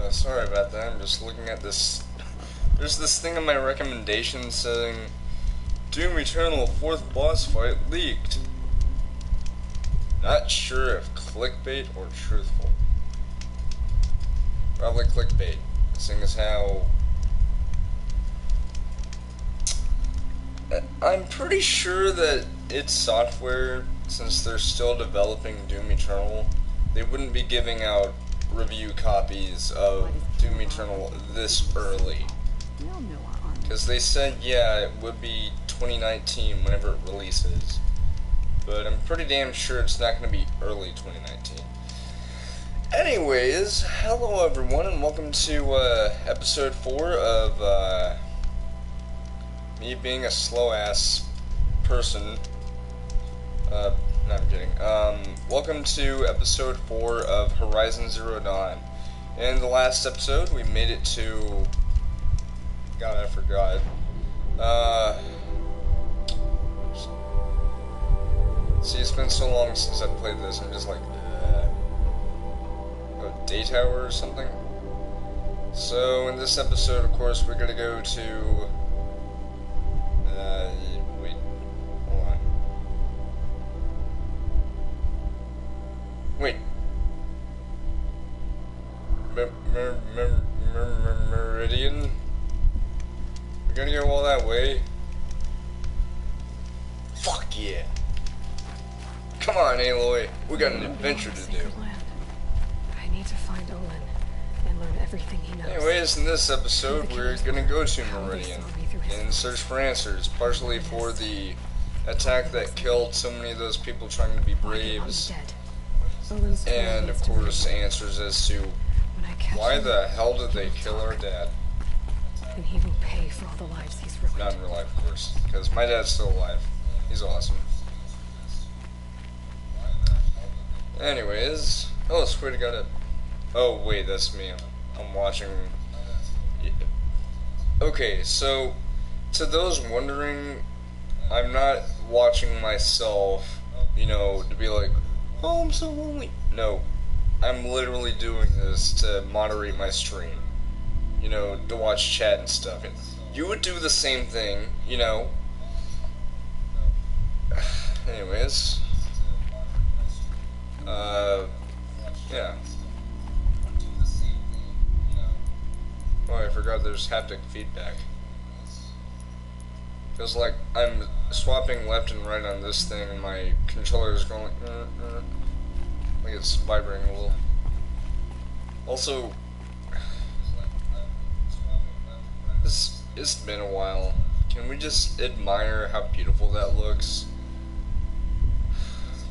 Sorry about that. I'm just looking at this. There's this thing in my recommendations saying Doom Eternal 4th boss fight leaked. Not sure if clickbait or truthful. Probably clickbait, seeing as how I'm pretty sure that id Software, since they're still developing Doom Eternal, they wouldn't be giving out review copies of Doom Eternal this early. Because they said, yeah, it would be 2019 whenever it releases. But I'm pretty damn sure it's not going to be early 2019. Anyways, hello everyone, and welcome to episode 4 of me being a slow-ass person. No, I'm kidding. Welcome to episode 4 of Horizon Zero Dawn. In the last episode, we made it to... God, I forgot. See, it's been so long since I played this, I'm just like... Day Tower or something? So, in this episode, of course, we're gonna go to... wait, hold on. Wait. Meridian? We're gonna go all that way? Fuck yeah! Come on, Aloy, we got an adventure to do. I need to find Olin and learn everything he knows. Anyways, in this episode, we're gonna go to Meridian and search for answers, partially for the attack that killed so many of those people trying to be braves, and of course answers as to why the hell did they kill our dad. And he will pay for all the lives he's ruined. Not in real life, of course, because my dad's still alive. He's awesome. Anyways, oh, swear to God, oh wait, that's me. I'm watching. Okay, so to those wondering, I'm not watching myself, you know, to be like, oh, I'm so lonely. No, I'm literally doing this to moderate my stream, you know, to watch chat and stuff. And you would do the same thing, you know. Anyways, yeah. Oh, I forgot there's haptic feedback. Feels like I'm swapping left and right on this thing and my controller is going like it's vibrating a little. Also, it's been a while. Can we just admire how beautiful that looks?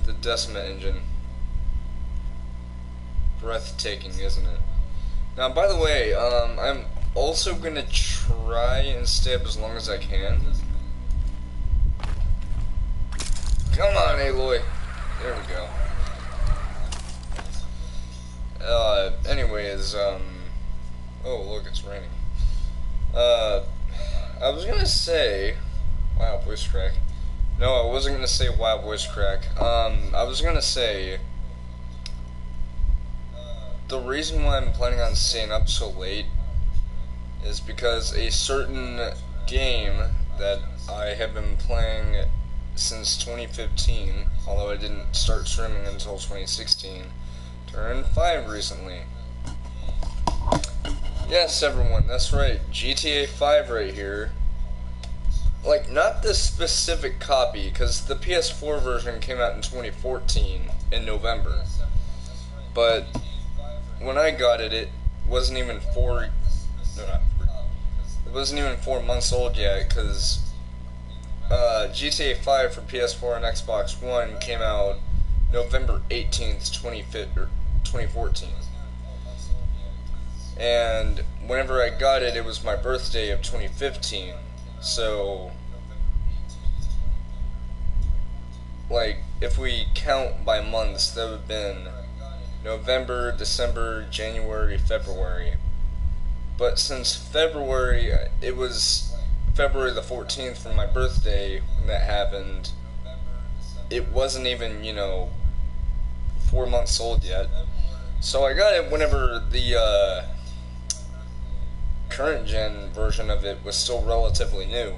The Decima engine. Breathtaking, isn't it? Now, by the way, I'm also gonna try and stay up as long as I can. Come on, Aloy. There we go. Anyways, oh, look, it's raining. I was gonna say, wow, voice crack. No, I wasn't gonna say wow, voice crack. I was gonna say, the reason why I'm planning on staying up so late is because a certain game that I have been playing since 2015, although I didn't start streaming until 2016, turned 5 recently. Yes, everyone, that's right, GTA 5 right here. Like, not this specific copy, because the PS4 version came out in 2014, in November. But when I got it, it wasn't even 4 months old yet, because GTA 5 for PS4 and Xbox One came out November 18th, 2014. And whenever I got it, it was my birthday of 2015. So, like, if we count by months, that would have been November, December, January, February. But since February, it was February the 14th for my birthday when that happened, it wasn't even, you know, 4 months old yet. So I got it whenever the current gen version of it was still relatively new.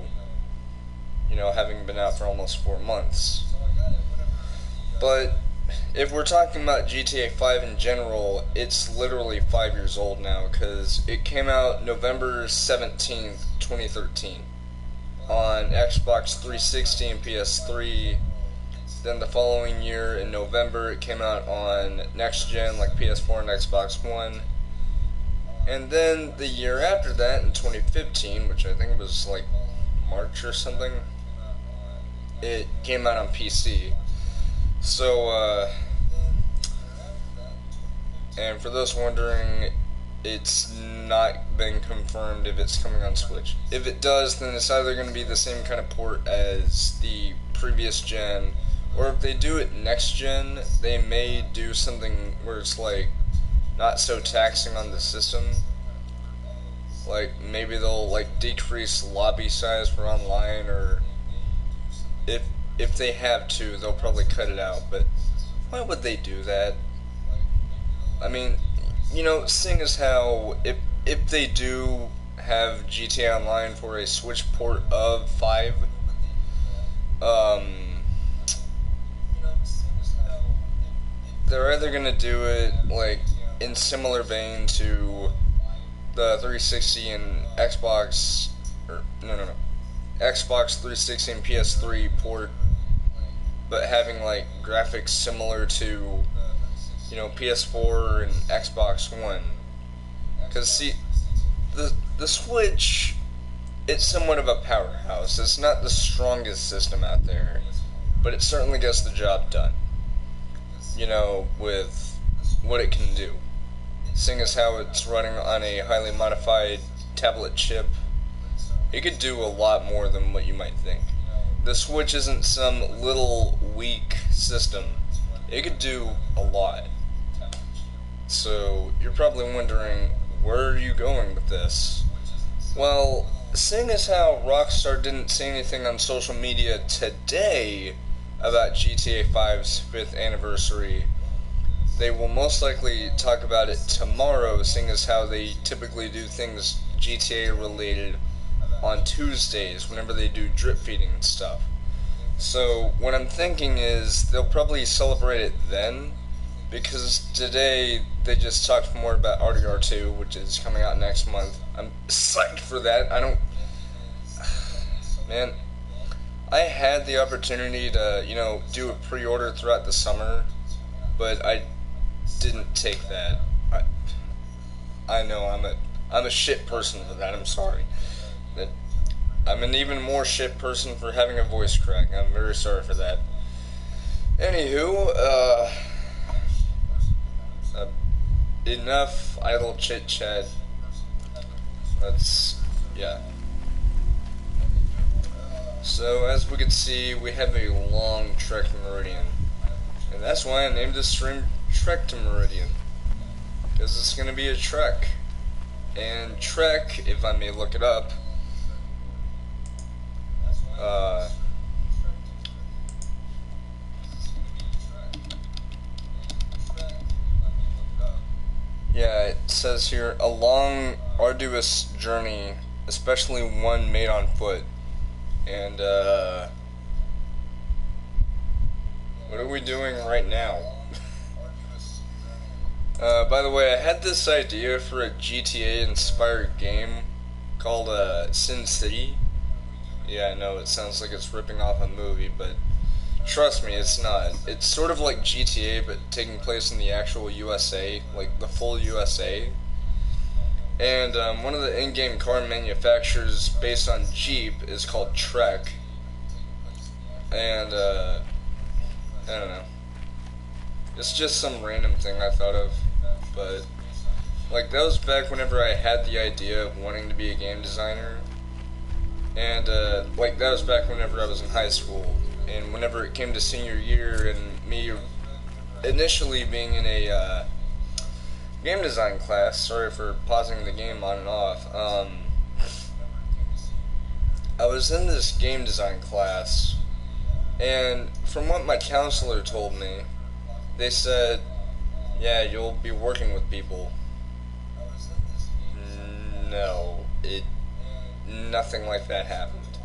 You know, having been out for almost 4 months. But if we're talking about GTA 5 in general, it's literally 5 years old now, because it came out November 17th, 2013 on Xbox 360 and PS3. Then the following year in November, it came out on next gen, like PS4 and Xbox One. And then the year after that, in 2015, which I think was like March or something, it came out on PC. So, and for those wondering, it's not been confirmed if it's coming on Switch. If it does, then it's either going to be the same kind of port as the previous gen, or if they do it next gen, they may do something where it's like not so taxing on the system. Like maybe they'll like decrease lobby size for online, or if they have to, they'll probably cut it out. But why would they do that? I mean, you know, seeing as how if they do have GTA Online for a Switch port of 5, they're either gonna do it like in similar vein to the 360 and Xbox, or no, Xbox 360 and PS3 port, but having like graphics similar to, you know, PS4 and Xbox One. Because see, the Switch, it's somewhat of a powerhouse. It's not the strongest system out there, but it certainly gets the job done. You know, with what it can do. Seeing as how it's running on a highly modified tablet chip, it could do a lot more than what you might think. The Switch isn't some little weak system. It could do a lot. So, you're probably wondering, where are you going with this? Well, seeing as how Rockstar didn't say anything on social media today about GTA 5's 5th anniversary, they will most likely talk about it tomorrow, seeing as how they typically do things GTA related on Tuesdays, whenever they do drip feeding and stuff. So, what I'm thinking is, they'll probably celebrate it then, because today they just talked more about RDR2, which is coming out next month. I'm psyched for that. Man, I had the opportunity to, you know, do a pre-order throughout the summer, but I didn't take that. I know I'm a shit person for that. I'm sorry. I'm an even more shit person for having a voice crack. I'm very sorry for that. Anywho, enough idle chit chat. Yeah. So, as we can see, we have a long trek to Meridian. And that's why I named this stream Trek to Meridian. Because it's going to be a trek. And trek, if I may look it up, yeah, it says here, a long, arduous journey, especially one made on foot. And, what are we doing right now? By the way, I had this idea for a GTA-inspired game called, Sin City. Yeah, I know, it sounds like it's ripping off a movie, but trust me, it's not. It's sort of like GTA, but taking place in the actual USA, like the full USA. And one of the in-game car manufacturers based on Jeep is called Trek. And, I don't know. It's just some random thing I thought of. But, like, that was back whenever I had the idea of wanting to be a game designer. And, like, that was back whenever I was in high school. And whenever it came to senior year and me initially being in a, game design class, sorry for pausing the game on and off, I was in this game design class, and from what my counselor told me, they said, yeah, you'll be working with people. No. Nothing like that happened.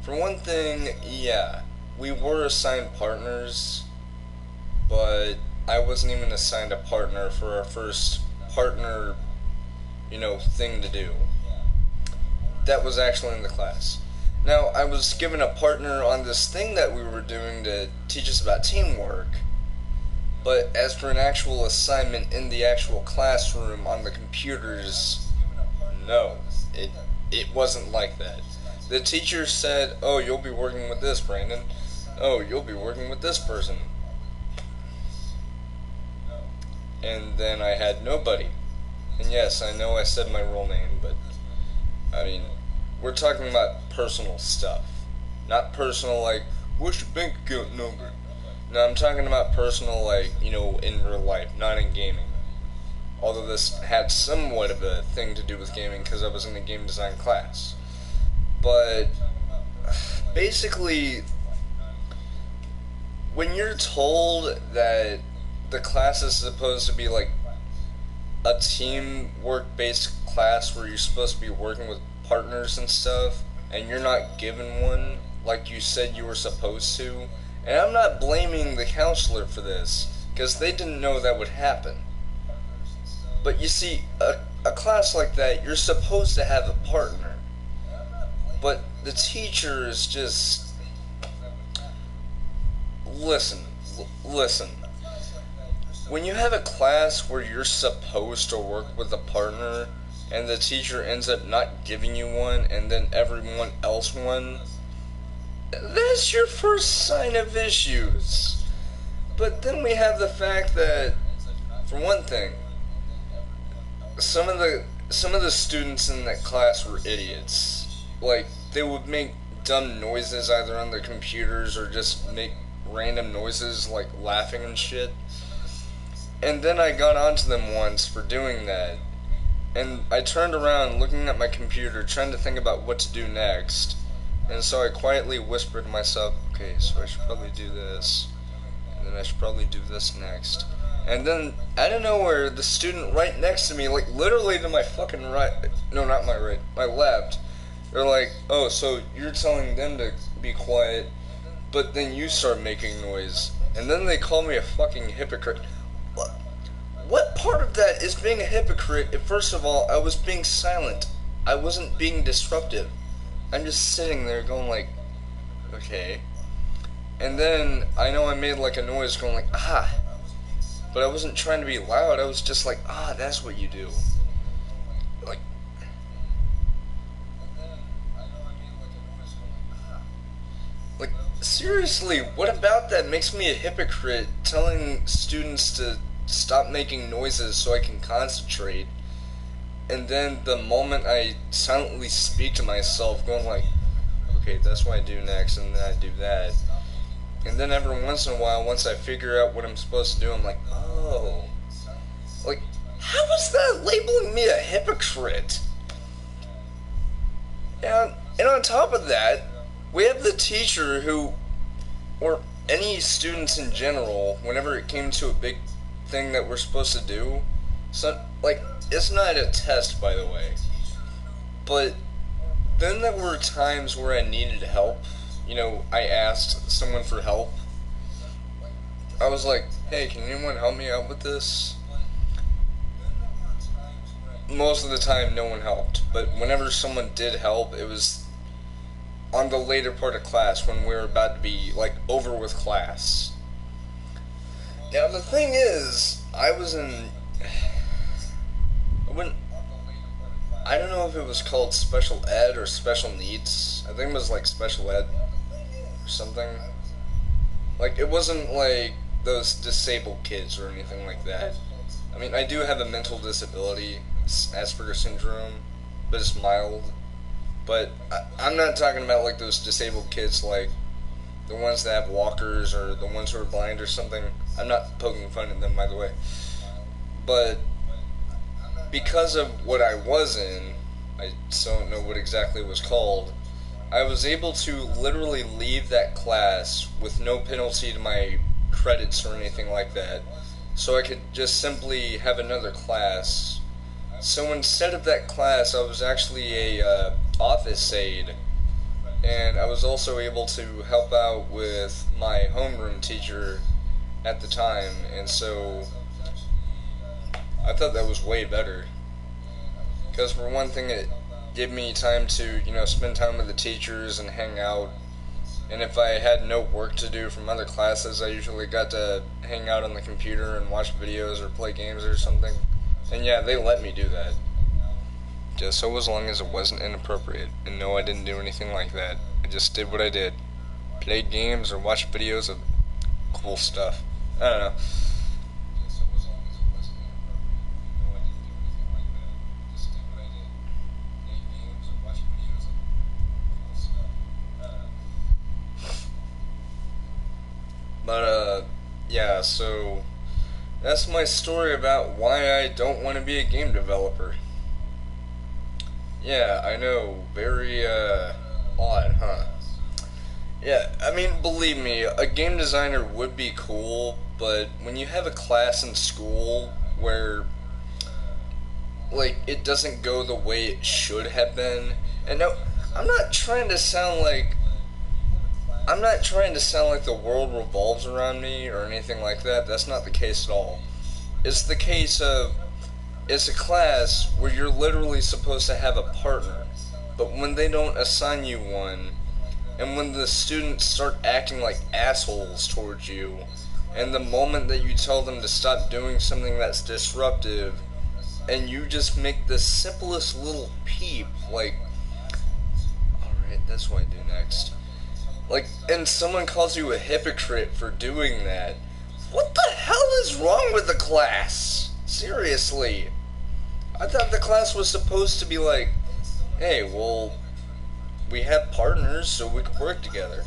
For one thing, yeah, we were assigned partners, but I wasn't even assigned a partner for our first partner, thing to do. That was actually in the class. Now, I was given a partner on this thing that we were doing to teach us about teamwork, but as for an actual assignment in the actual classroom on the computers, no, it wasn't like that. The teacher said, "Oh, you'll be working with this, Brandon. Oh, you'll be working with this person." And then I had nobody. And yes, I know I said my real name, but I mean, we're talking about personal stuff. Not personal like, what's your bank account number? No, I'm talking about personal like, in real life, not in gaming. Although this had somewhat of a thing to do with gaming because I was in a game design class. But basically, when you're told that the class is supposed to be like a teamwork based class where you're supposed to be working with partners and stuff, and you're not given one like you said you were supposed to, and I'm not blaming the counselor for this, because they didn't know that would happen. But you see, a class like that, you're supposed to have a partner. But the teacher is just... Listen. When you have a class where you're supposed to work with a partner, and the teacher ends up not giving you one, and then everyone else one, that's your first sign of issues. But then we have the fact that, for one thing, some of the students in that class were idiots. Like, they would make dumb noises either on their computers or just make random noises like laughing and shit. And then I got onto them once for doing that, and I turned around looking at my computer trying to think about what to do next, and so I quietly whispered to myself, okay, so I should probably do this, and then I should probably do this next. And then, out of nowhere, the student right next to me, like literally to my fucking right, no, not my right, my left, they're like, oh, so you're telling them to be quiet, but then you start making noise. And then they call me a fucking hypocrite. What part of that is being a hypocrite if, first of all, I was being silent? I wasn't being disruptive. I'm just sitting there going like, okay. And then, I know I made like a noise going like, ah. But I wasn't trying to be loud, I was just like, ah, that's what you do. Like, seriously, what about that makes me a hypocrite telling students to stop making noises so I can concentrate, and then the moment I silently speak to myself going like, okay, that's what I do next, and then I do that, and then every once in a while, once I figure out what I'm supposed to do, I'm like, oh, like, how is that labeling me a hypocrite? And on top of that, we have the teacher who, or any students in general, whenever it came to a big thing that we're supposed to do, so, like, it's not a test, by the way, but then there were times where I needed help. I asked someone for help. I was like, hey, can anyone help me out with this? Most of the time, no one helped, but whenever someone did help, it was on the later part of class when we were about to be, like, over with class. Now, the thing is, I don't know if it was called special ed or special needs. I think it was, like, special ed or something. Like, it wasn't, like, those disabled kids or anything like that. I mean, I do have a mental disability, Asperger's syndrome, but it's mild. But I'm not talking about, like, those disabled kids, like the ones that have walkers or the ones who are blind or something. I'm not poking fun at them, by the way. But because of what I was in, I still don't know what exactly it was called, I was able to literally leave that class with no penalty to my credits or anything like that. So I could just simply have another class So instead of that class, I was actually a office aide, and I was also able to help out with my homeroom teacher at the time, and so I thought that was way better. Because for one thing, it gave me time to, spend time with the teachers and hang out. And if I had no work to do from other classes, I usually got to hang out on the computer and watch videos or play games or something. And yeah, they let me do that. Just so as long as it wasn't inappropriate. And no, I didn't do anything like that. I just did what I did. Played games or watched videos of cool stuff. I don't know. But, yeah, so that's my story about why I don't want to be a game developer. Yeah, I know, very, odd, huh? Yeah, I mean, believe me, a game designer would be cool, but when you have a class in school where, like, it doesn't go the way it should have been, and no, I'm not trying to sound like the world revolves around me or anything like that. That's not the case at all. It's the case of, it's a class where you're literally supposed to have a partner, but when they don't assign you one, and when the students start acting like assholes towards you, and the moment that you tell them to stop doing something that's disruptive, and you just make the simplest little peep, like, alright, that's what I do next. Like, and someone calls you a hypocrite for doing that. What the hell is wrong with the class? Seriously. I thought the class was supposed to be like, hey, well, we have partners so we can work together.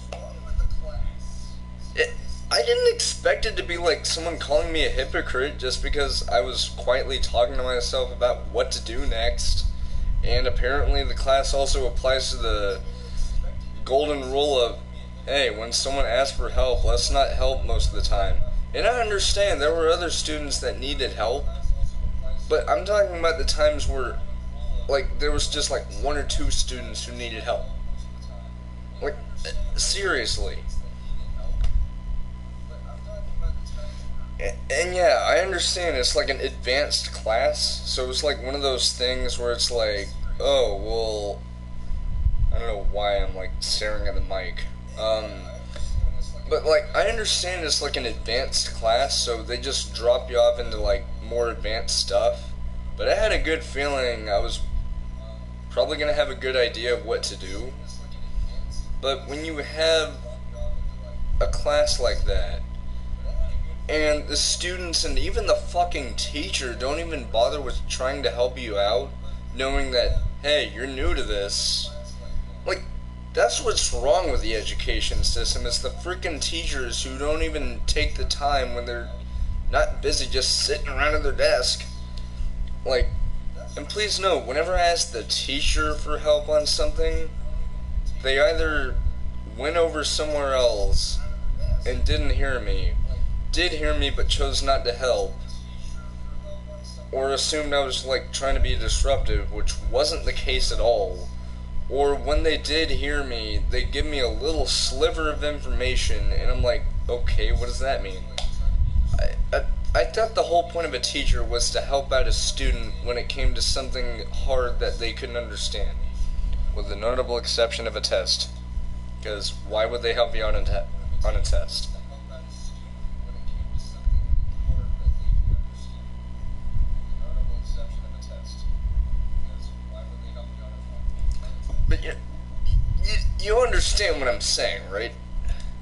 I didn't expect it to be like someone calling me a hypocrite just because I was quietly talking to myself about what to do next. And apparently the class also applies to the golden rule of, hey, when someone asks for help, let's not help most of the time. And I understand there were other students that needed help, but I'm talking about the times where, like, there was just like one or two students who needed help. Like, seriously. And yeah, I understand it's like an advanced class, so it's like one of those things where it's like, oh, well, I don't know why I'm like staring at the mic. But like, I understand it's like an advanced class, so they just drop you off into like more advanced stuff. But I had a good feeling I was probably gonna have a good idea of what to do. But when you have a class like that, and the students and even the fucking teacher don't even bother with trying to help you out, knowing that, hey, you're new to this. Like, that's what's wrong with the education system. It's the freaking teachers who don't even take the time when they're not busy just sitting around at their desk. Like, and please note, whenever I ask the teacher for help on something, they either went over somewhere else and didn't hear me, did hear me but chose not to help, or assumed I was like trying to be disruptive, which wasn't the case at all. Or when they did hear me, they give me a little sliver of information, and I'm like, okay, what does that mean? I thought the whole point of a teacher was to help out a student when it came to something hard that they couldn't understand, with the notable exception of a test. Because why would they help you out on a test? But you understand what I'm saying, right?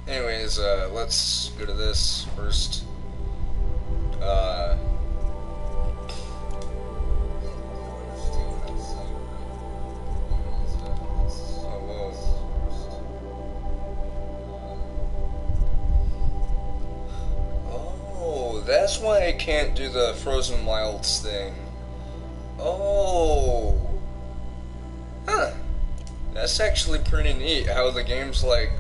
Anyways, let's go to this first. Oh, that's why I can't do the Frozen Wilds thing. Oh. Huh. That's actually pretty neat how the game's like,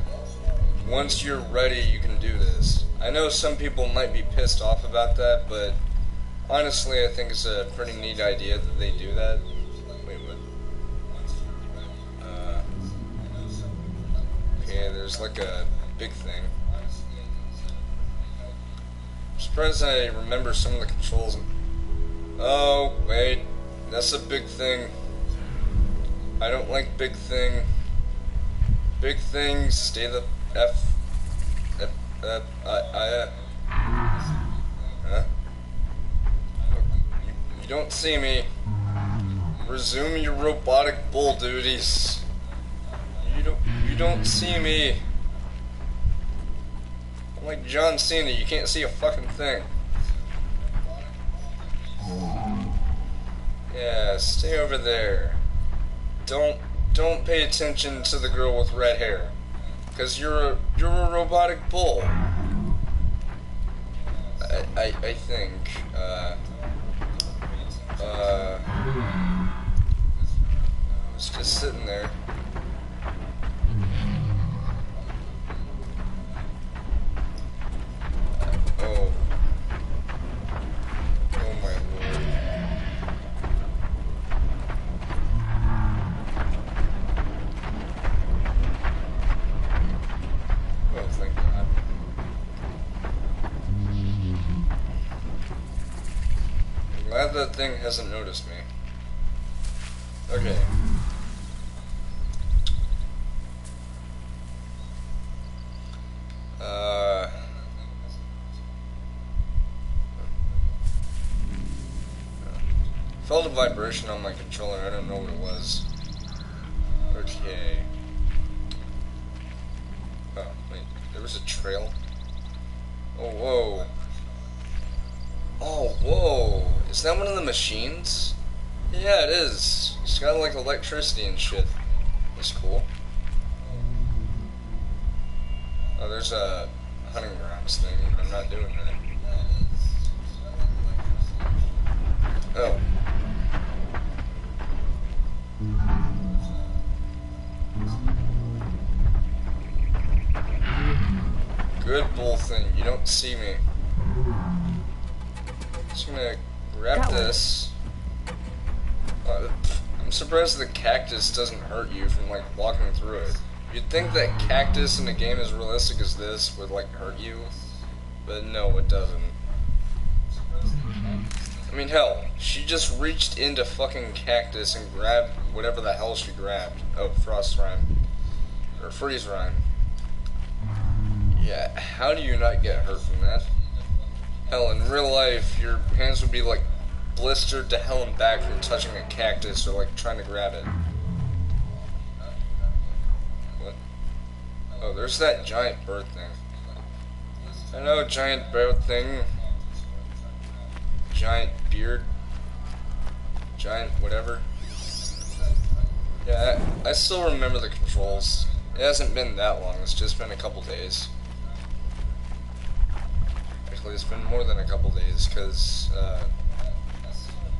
once you're ready, you can do this. I know some people might be pissed off about that, but honestly, I think it's a pretty neat idea that they do that. Wait, what? Okay, there's like a big thing. I'm surprised I remember some of the controls. Oh, wait. That's a big thing. I don't like big thing. Big things, stay the huh? You don't see me. Resume your robotic bull duties. You don't see me. I'm like John Cena, you can't see a fucking thing. Yeah, stay over there. Don't pay attention to the girl with red hair, cause you're a robotic bull. I think I was just sitting there. Oh my lord. Oh, thank God. I'm glad that thing hasn't noticed me. Okay. Felt a vibration on my controller, I don't know what it was. Okay. Oh, wait, there was a trail? Oh, whoa. Oh, whoa. Is that one of the machines? Yeah, it is. It's got like electricity and shit. That's cool. Oh, there's a hunting grounds thing. I'm not doing that. Oh. Good bull thing. You don't see me. Just gonna grab this. I'm surprised the cactus doesn't hurt you from like walking through it. You'd think that cactus in a game as realistic as this would like hurt you, but no, it doesn't. I mean, hell, she just reached into fucking cactus and grabbed whatever the hell she grabbed. Oh, frost rime. Or freeze rime. Yeah, how do you not get hurt from that? Hell, in real life, your hands would be like blistered to hell and back from touching a cactus or like trying to grab it. What? Oh, there's that giant bird thing. I know, giant bird thing. Giant beard. Giant whatever. Yeah, I still remember the controls. It hasn't been that long, it's just been a couple days. Actually, it's been more than a couple days, because,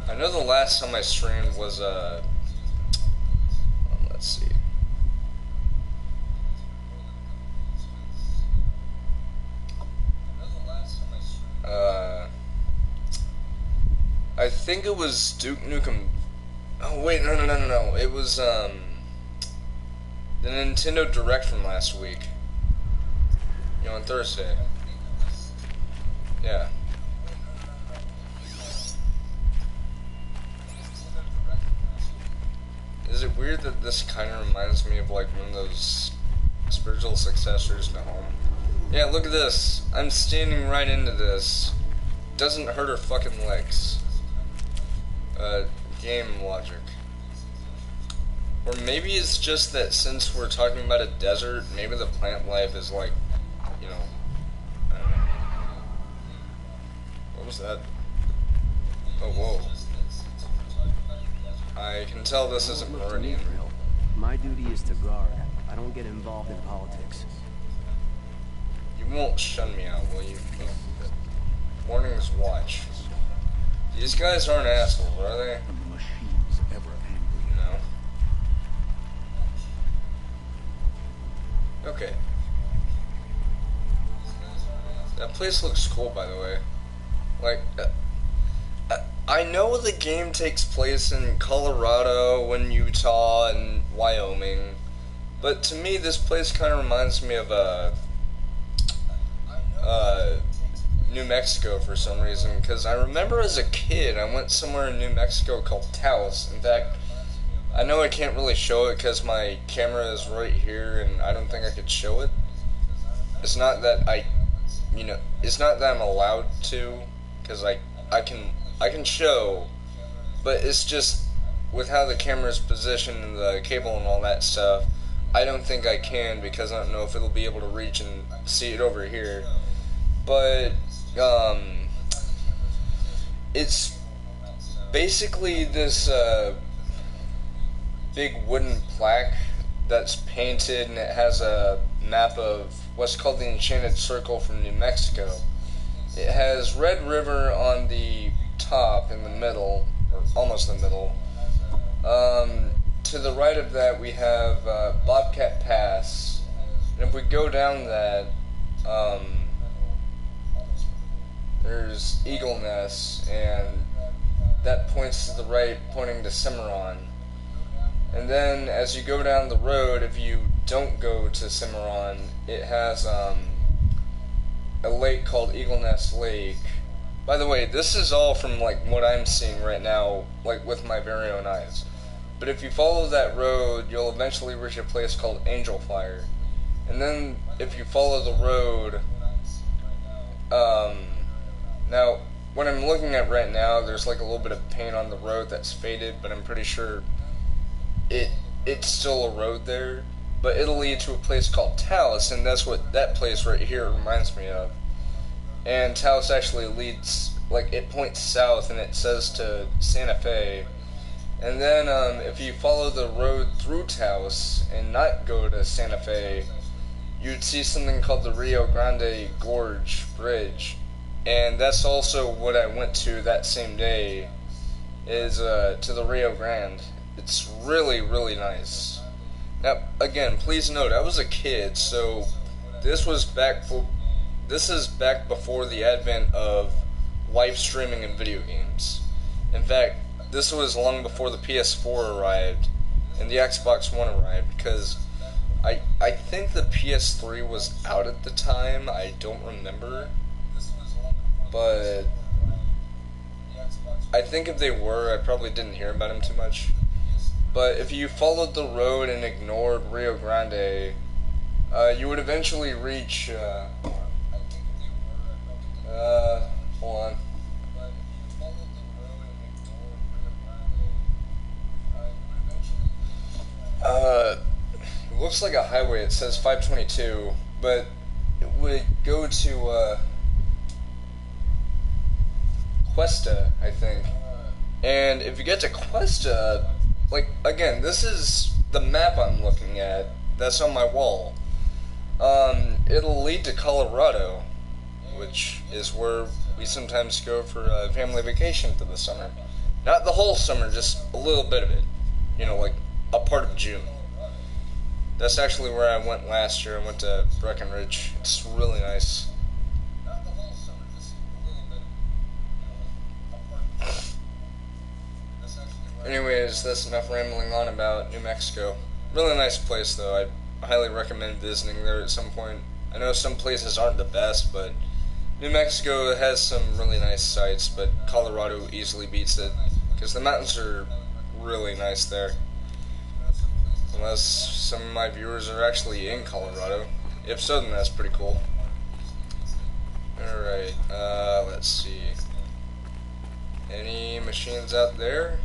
I know the last time I streamed was, let's see. I think it was Duke Nukem. Oh, wait, no. It was, the Nintendo Direct from last week. You know, on Thursday. Yeah. Is it weird that this kind of reminds me of like one of those spiritual successors to home? Yeah, look at this. I'm standing right into this. Doesn't hurt her fucking legs. Game logic. Or maybe it's just that since we're talking about a desert, maybe the plant life is like, you know, I don't know. What was that? Oh, whoa. I can tell this isn't Meridian. My duty is to guard. I don't get involved in politics. You won't shun me out, will you? Warnings watch. These guys aren't assholes, are they? The machine's ever angry. No. Okay. That place looks cool, by the way. Like, I know the game takes place in Colorado and Utah and Wyoming, but to me this place kind of reminds me of New Mexico for some reason, because I remember as a kid I went somewhere in New Mexico called Taos. In fact, I know I can't really show it because my camera is right here and I don't think I could show it. It's not that it's not that I'm allowed to, because I can show, but it's just with how the camera is positioned and the cable and all that stuff, I don't think I can, because I don't know if it'll be able to reach and see it over here. But it's basically this big wooden plaque that's painted, and it has a map of what's called the Enchanted Circle from New Mexico. It has Red River on the top in the middle, or almost the middle. To the right of that we have Bobcat Pass, and if we go down that, there's Eagle Nest, and that points to the right, pointing to Cimarron. And then as you go down the road, if you don't go to Cimarron, it has a lake called Eagle Nest Lake. By the way, this is all from like what I'm seeing right now, like with my very own eyes. But if you follow that road, you'll eventually reach a place called Angel Fire. And then if you follow the road, now what I'm looking at right now, there's like a little bit of paint on the road that's faded, but I'm pretty sure it's still a road there. But it'll lead to a place called Taos, and that's what that place right here reminds me of. And Taos actually leads, like, it points south, and it says to Santa Fe. And then if you follow the road through Taos and not go to Santa Fe, you'd see something called the Rio Grande Gorge Bridge. And that's also what I went to that same day, is to the Rio Grande. It's really, really nice. Now, again, please note, I was a kid, so this is back before the advent of live streaming and video games. In fact, this was long before the PS4 arrived and the Xbox One arrived, because I think the PS3 was out at the time. I don't remember, but I think if they were, I probably didn't hear about them too much. But if you followed the road and ignored Rio Grande, you would eventually reach, hold on. It looks like a highway. It says 522, but it would go to, Cuesta, I think. And if you get to Cuesta, like, again, this is the map I'm looking at. That's on my wall. It'll lead to Colorado, which is where we sometimes go for a family vacation for the summer. Not the whole summer, just a little bit of it. You know, like a part of June. That's actually where I went last year. I went to Breckenridge. It's really nice. Anyways, that's enough rambling on about New Mexico. Really nice place, though. I highly recommend visiting there at some point. I know some places aren't the best, but New Mexico has some really nice sights, but Colorado easily beats it, because the mountains are really nice there. Unless some of my viewers are actually in Colorado. If so, then that's pretty cool. Alright, let's see. Any machines out there?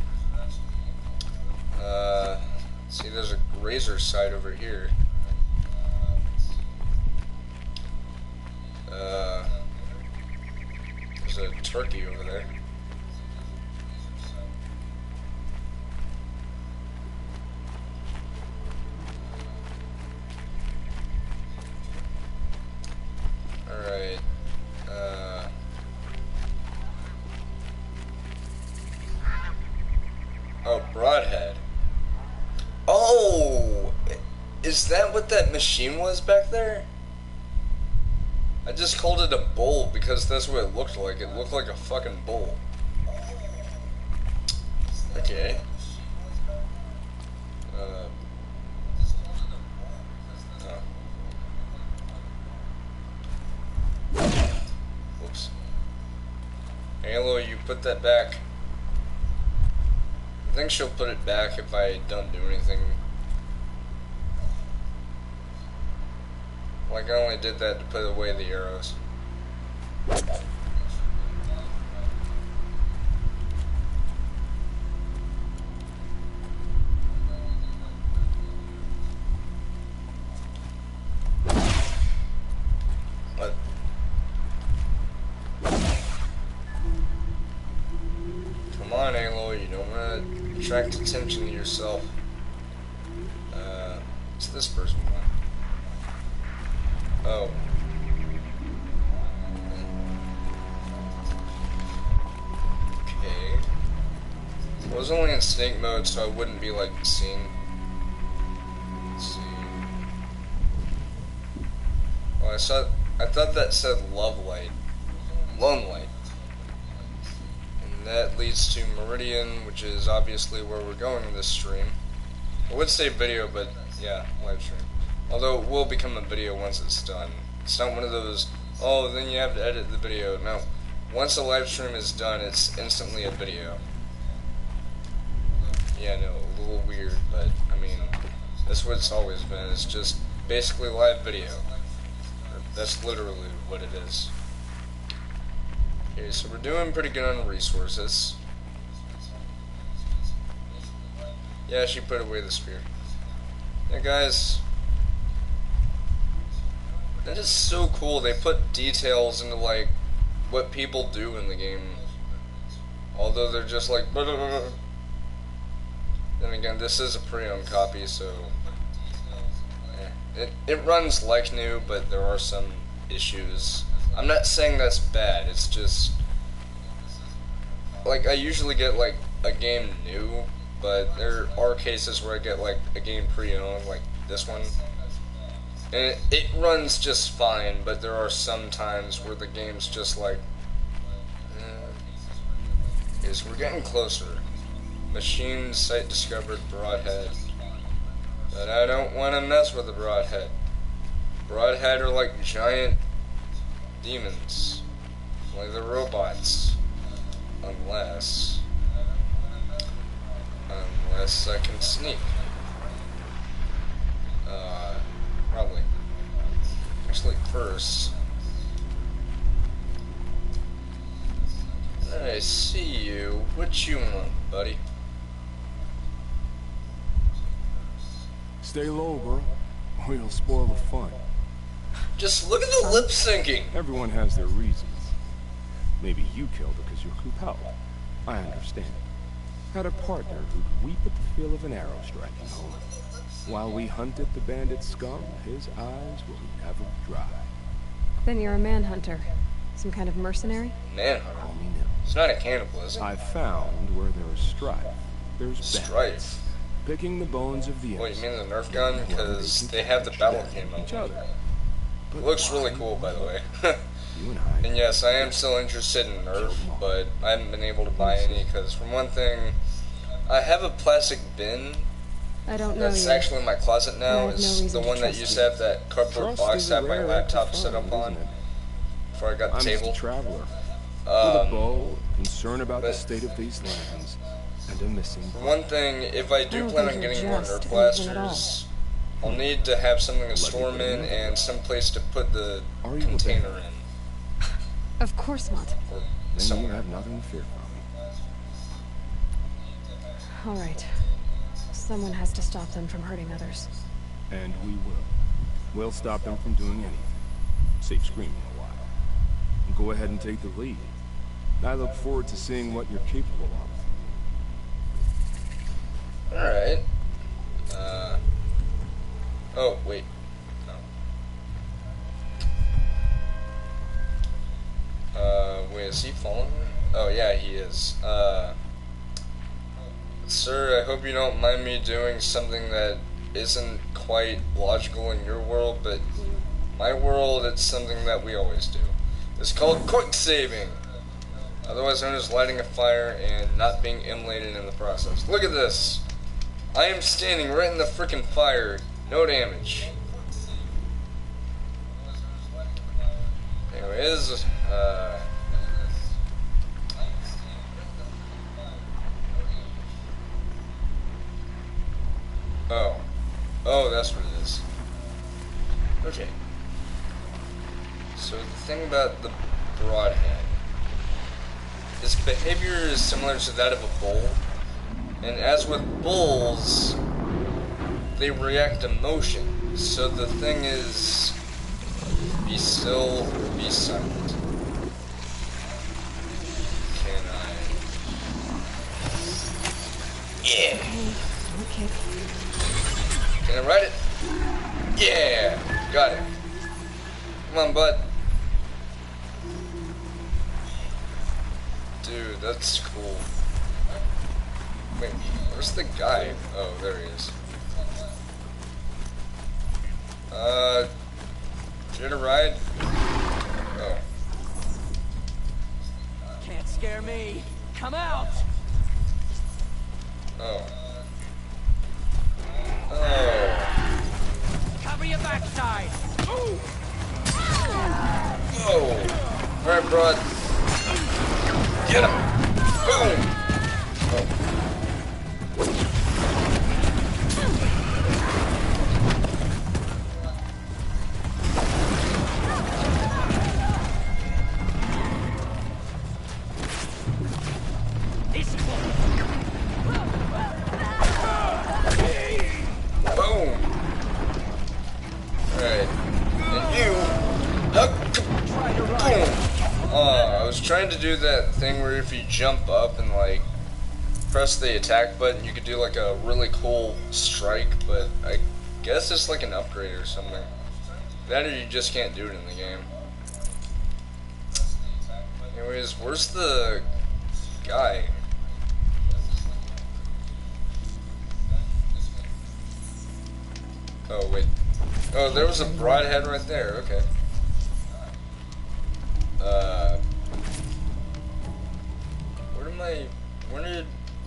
See, there's a razor site over here. There's a turkey over there. Alright, oh, Broadhead. Oh! Is that what that machine was back there? I just called it a bull because that's what it looked like. It looked like a fucking bull. put that back. I think she'll put it back if I don't do anything. Like I only did that to put away the arrows. What? Come on, Aloy, you don't want to attract attention to yourself. What's this person want? Oh. Okay. I was only in snake mode, so I wouldn't be like seeing. Let's see. Well, I thought that said love light. Lone light. And that leads to Meridian, which is obviously where we're going in this stream. I would say video, but yeah, live stream. Although it will become a video once it's done. It's not one of those, oh, then you have to edit the video. No. Once a live stream is done, it's instantly a video. Yeah, no, a little weird, but, I mean, that's what it's always been. It's just basically live video. That's literally what it is. Okay, so we're doing pretty good on resources. Yeah, she put away the spear. Yeah, guys. That is so cool. They put details into, like, what people do in the game. Although they're just like, blah, blah, blah. Then again, this is a pre-owned copy, so it runs like new, but there are some issues. I'm not saying that's bad. It's just like I usually get like a game new, but there are cases where I get like a game pre-owned, like this one. And it runs just fine, but there are some times where the game's just like, okay, so we're getting closer. Machine site discovered, broadhead. But I don't want to mess with the broadhead. Broadhead are like giant demons. Like the robots. Unless I can sneak. Probably. Actually, first. I see you. What you want, buddy? Stay low, bro, or you'll spoil the fun. Just look at the lip syncing. Everyone has their reasons. Maybe you killed because you're compelled. I understand. Had a partner who'd weep at the feel of an arrow striking home. While we hunted the bandit scum, his eyes will never dry. Then you're a manhunter. Some kind of mercenary? Manhunter? Call me Nils. It's not a cannibal, is it? I've found where there is strife, there's Strife? picking the bones of the What, you mean the Nerf gun? Because they have the battle camo. each other. It looks really cool, by the way. You and I. And yes, I am still interested in Nerf, but I haven't been able to buy any because, for one thing, I have a plastic bin I don't know that's you. actually in my closet now. I have no It's reason the to one that trust used you. to have that cardboard Trust box is to a have my rare laptop act of set up fun, on isn't it? before I got the I'm just table. a traveler with a bow, concern about the but- state of these lands, and a missing For body. one thing, if I do don't plan think on you're getting more just Nerf anything at all. blasters, I'll need to have something to store them in and some place to put the Are you container okay? in. Of course not. Or Then you somewhere. have nothing to fear from me. All right. Someone has to stop them from hurting others. And we will. We'll stop them from doing anything. Save screaming a while. And go ahead and take the lead. I look forward to seeing what you're capable of. Alright. Oh, wait. No. Wait, is he following me? Oh, yeah, he is. Sir, I hope you don't mind me doing something that isn't quite logical in your world, but my world, it's something that we always do. It's called quick saving. Otherwise known as lighting a fire and not being immolated in the process. Look at this. I am standing right in the frickin' fire. No damage. Oh. Oh, that's what it is. Okay. So the thing about the broadhead, its behavior is similar to that of a bull, and as with bulls, they react to motion. So the thing is, be still or be silent. Can I? Yeah. Okay. Can I ride it? Yeah. Got it. Come on, bud. Dude, that's cool. Wait, where's the guy? Oh, there he is. Did a ride? Oh. Can't scare me. Come out! Oh. Oh. Cover your backside! Ooh. Oh. Alright, broad. Get him. Boom. Oh. Trying to do that thing where if you jump up and like press the attack button, you could do like a really cool strike, but I guess it's like an upgrade or something. That or you just can't do it in the game. Anyways, where's the guy? Oh wait. Oh, there was a broadhead right there, okay.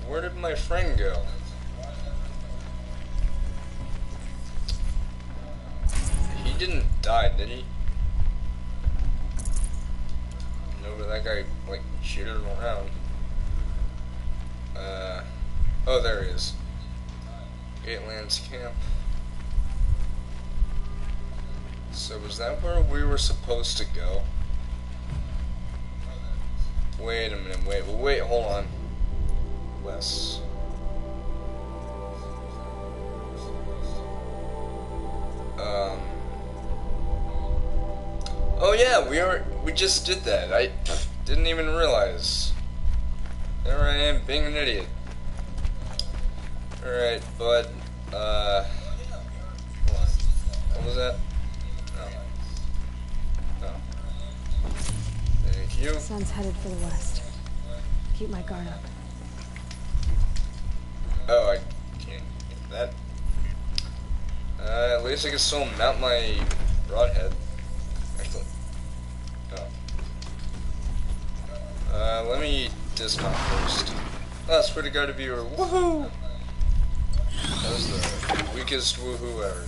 Where did my friend go? He didn't die, did he? No, but that guy like cheated around. Oh, there he is. Gateland's camp. So was that where we were supposed to go? Wait a minute, wait, hold on. West. Oh yeah, we just did that. I didn't even realize. There I am, being an idiot. Alright, but, hold on. What was that? Oh. Thank you. Sun's headed for the west. Keep my guard up. Oh, I can't get that. At least I can still mount my broadhead. Actually. Oh. Let me dismount first. Oh, swear to God, viewer. Woohoo! That was the weakest woohoo ever.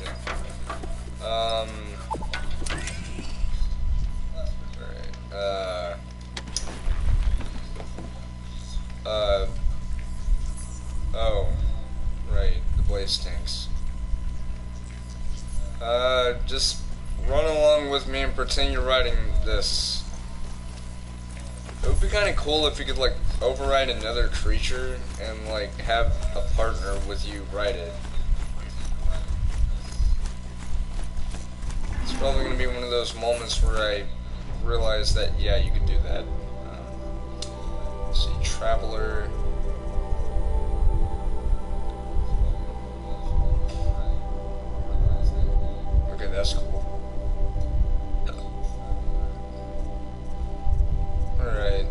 Yeah. Alright. Oh. Right, the blaze tanks. Just run along with me and pretend you're riding this. It would be kind of cool if you could, like, override another creature and, like, have a partner with you ride it. It's probably going to be one of those moments where I realize that, yeah, you could do that. Let's see, Traveler. Okay, that's cool. Alright,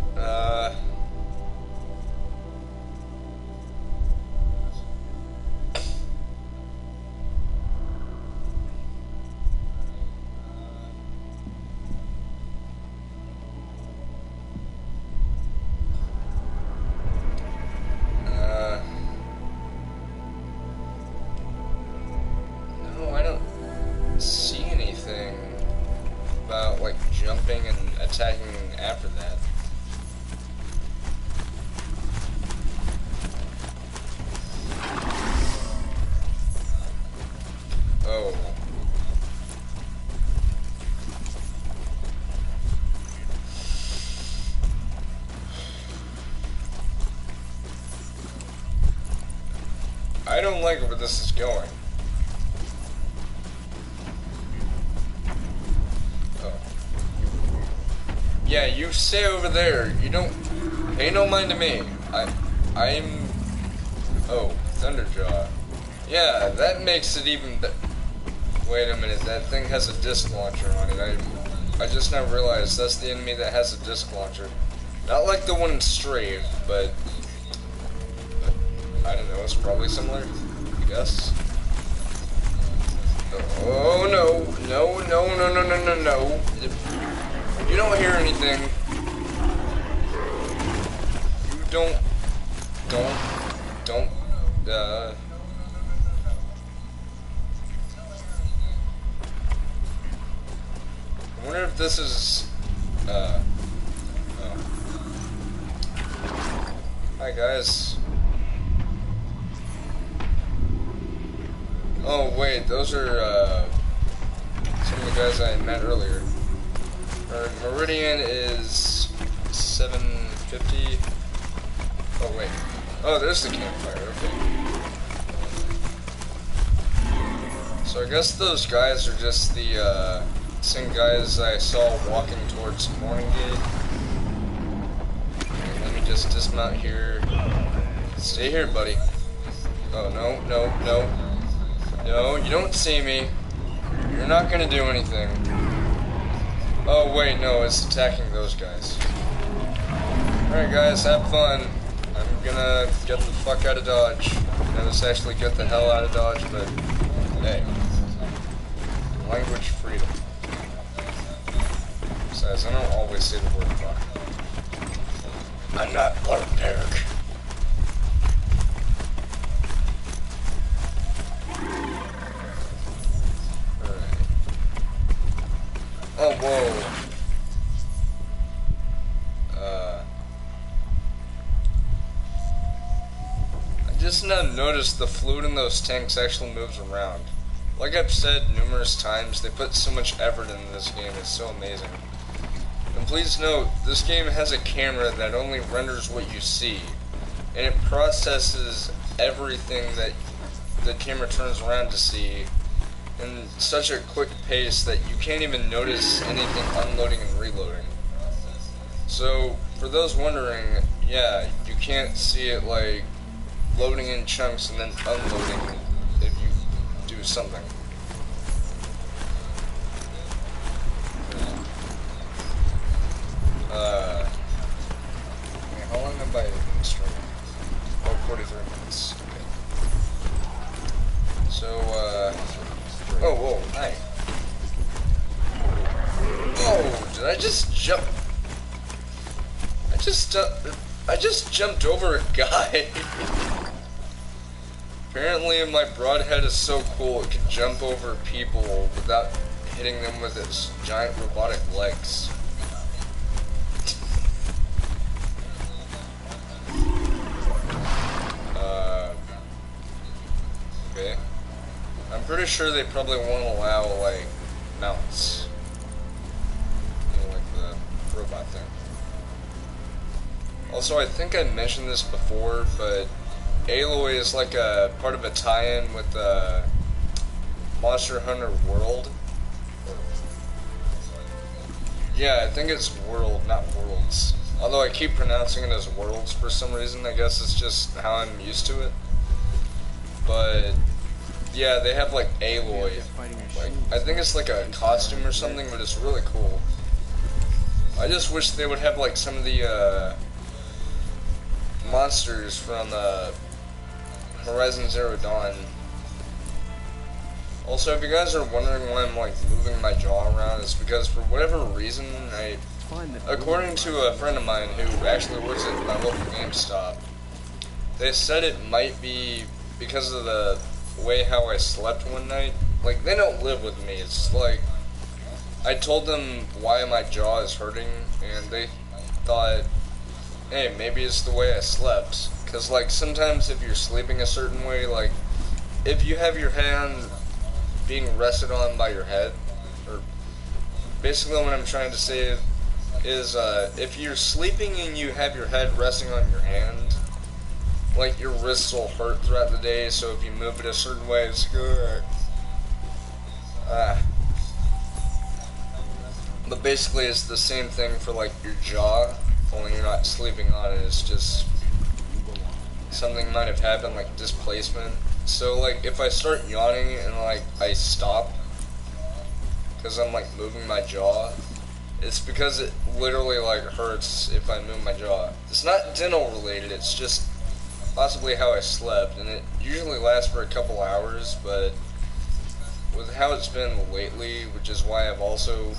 I don't like where this is going. Oh. Yeah, you stay over there. You don't pay no mind to me. I'm... Oh, Thunderjaw. Yeah, that makes it even Wait a minute, that thing has a disc launcher on it. I just now realized that's the enemy that has a disc launcher. Not like the one in Strave, but I don't know, it's probably similar, I guess. Oh no, no, no, no, no, no, no, no. You don't hear anything. You don't, I wonder if this is, oh. Hi guys. Oh wait, those are, some of the guys I met earlier. Meridian is 750. Oh wait. Oh, there's the campfire, okay. So I guess those guys are just the, same guys I saw walking towards Morning Gate. Okay, let me just dismount here. Stay here, buddy. Oh, no, no, no. No, you don't see me. You're not gonna do anything. Oh, wait, no, it's attacking those guys. Alright, guys, have fun. I'm gonna get the fuck out of Dodge. No, this actually get the hell out of Dodge, but hey. Language freedom. Besides, I don't always say the word fuck. I'm not barbaric. Alright. Oh, whoa. I just now noticed the fluid in those tanks actually moves around. Like I've said numerous times, they put so much effort into this game, it's so amazing. And please note, this game has a camera that only renders what you see, and it processes everything that the camera turns around to see in such a quick pace that you can't even notice anything unloading and reloading. So, for those wondering, yeah, you can't see it like loading in chunks and then unloading if you do something. How long have I been streaming? Oh, 43 minutes. Okay. So, oh, whoa, hi. Oh, did I just jump? I just jumped over a guy. Apparently my broadhead is so cool it can jump over people without hitting them with its giant robotic legs. Okay. I'm pretty sure they probably won't allow, like, mounts. You know, like the robot thing. Also, I think I mentioned this before, but Aloy is like a part of a tie-in with Monster Hunter World. Yeah, I think it's World, not Worlds. Although I keep pronouncing it as Worlds for some reason. I guess it's just how I'm used to it. But yeah, they have like Aloy. Like, I think it's like a costume or something, but it's really cool. I just wish they would have like some of the monsters from Horizon Zero Dawn. Also, if you guys are wondering why I'm like moving my jaw around, it's because for whatever reason, according to a friend of mine who actually works at my local GameStop, they said it might be because of the way how I slept one night. Like, they don't live with me, it's like, I told them why my jaw is hurting, and they thought, hey, maybe it's the way I slept. Because, like, sometimes if you're sleeping a certain way, like, if you have your hand being rested on by your head, or basically what I'm trying to say is, if you're sleeping and you have your head resting on your hand, like your wrists will hurt throughout the day, so if you move it a certain way, it's good. But basically it's the same thing for like your jaw, only you're not sleeping on it, it's just something might have happened, like displacement. So like if I start yawning and like I stop because I'm like moving my jaw, it's because it literally like hurts if I move my jaw. It's not dental related, it's just possibly how I slept, and it usually lasts for a couple hours, but with how it's been lately, which is why I've also,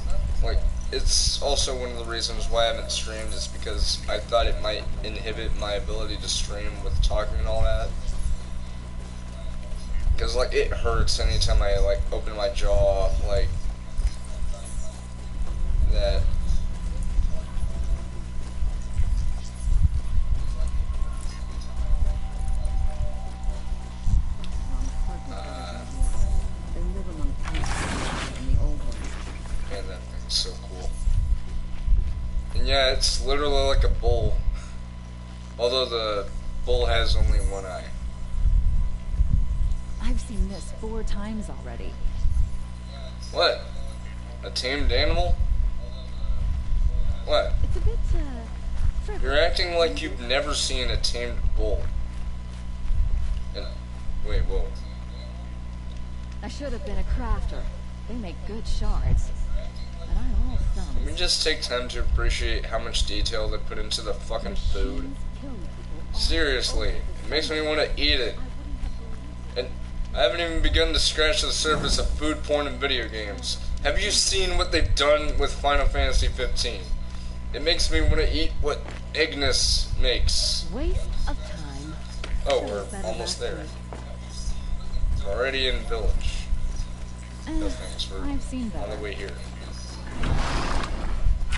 like, it's also one of the reasons why I haven't streamed, is because I thought it might inhibit my ability to stream with talking and all that. Because, like, it hurts anytime I, like, open my jaw, like, that. Man, that thing's so cool. And yeah, it's literally like a bull. Although the bull has only one eye. I've seen this 4 times already. What? A tamed animal? What? It's a bit, frivolous. You're acting like you've never seen a tamed bull. And, wait, whoa. I should have been a crafter. They make good shards. But I'm all thumbs. Can we just take time to appreciate how much detail they put into the fucking food? Machines kill people. Seriously, it makes me want to eat it. And I haven't even begun to scratch the surface of food porn in video games. Have you seen what they've done with Final Fantasy 15? It makes me want to eat what Ignis makes. Waste of time. Oh, we're almost there. Meridian Village. No thanks, we're I've seen on better. the way here.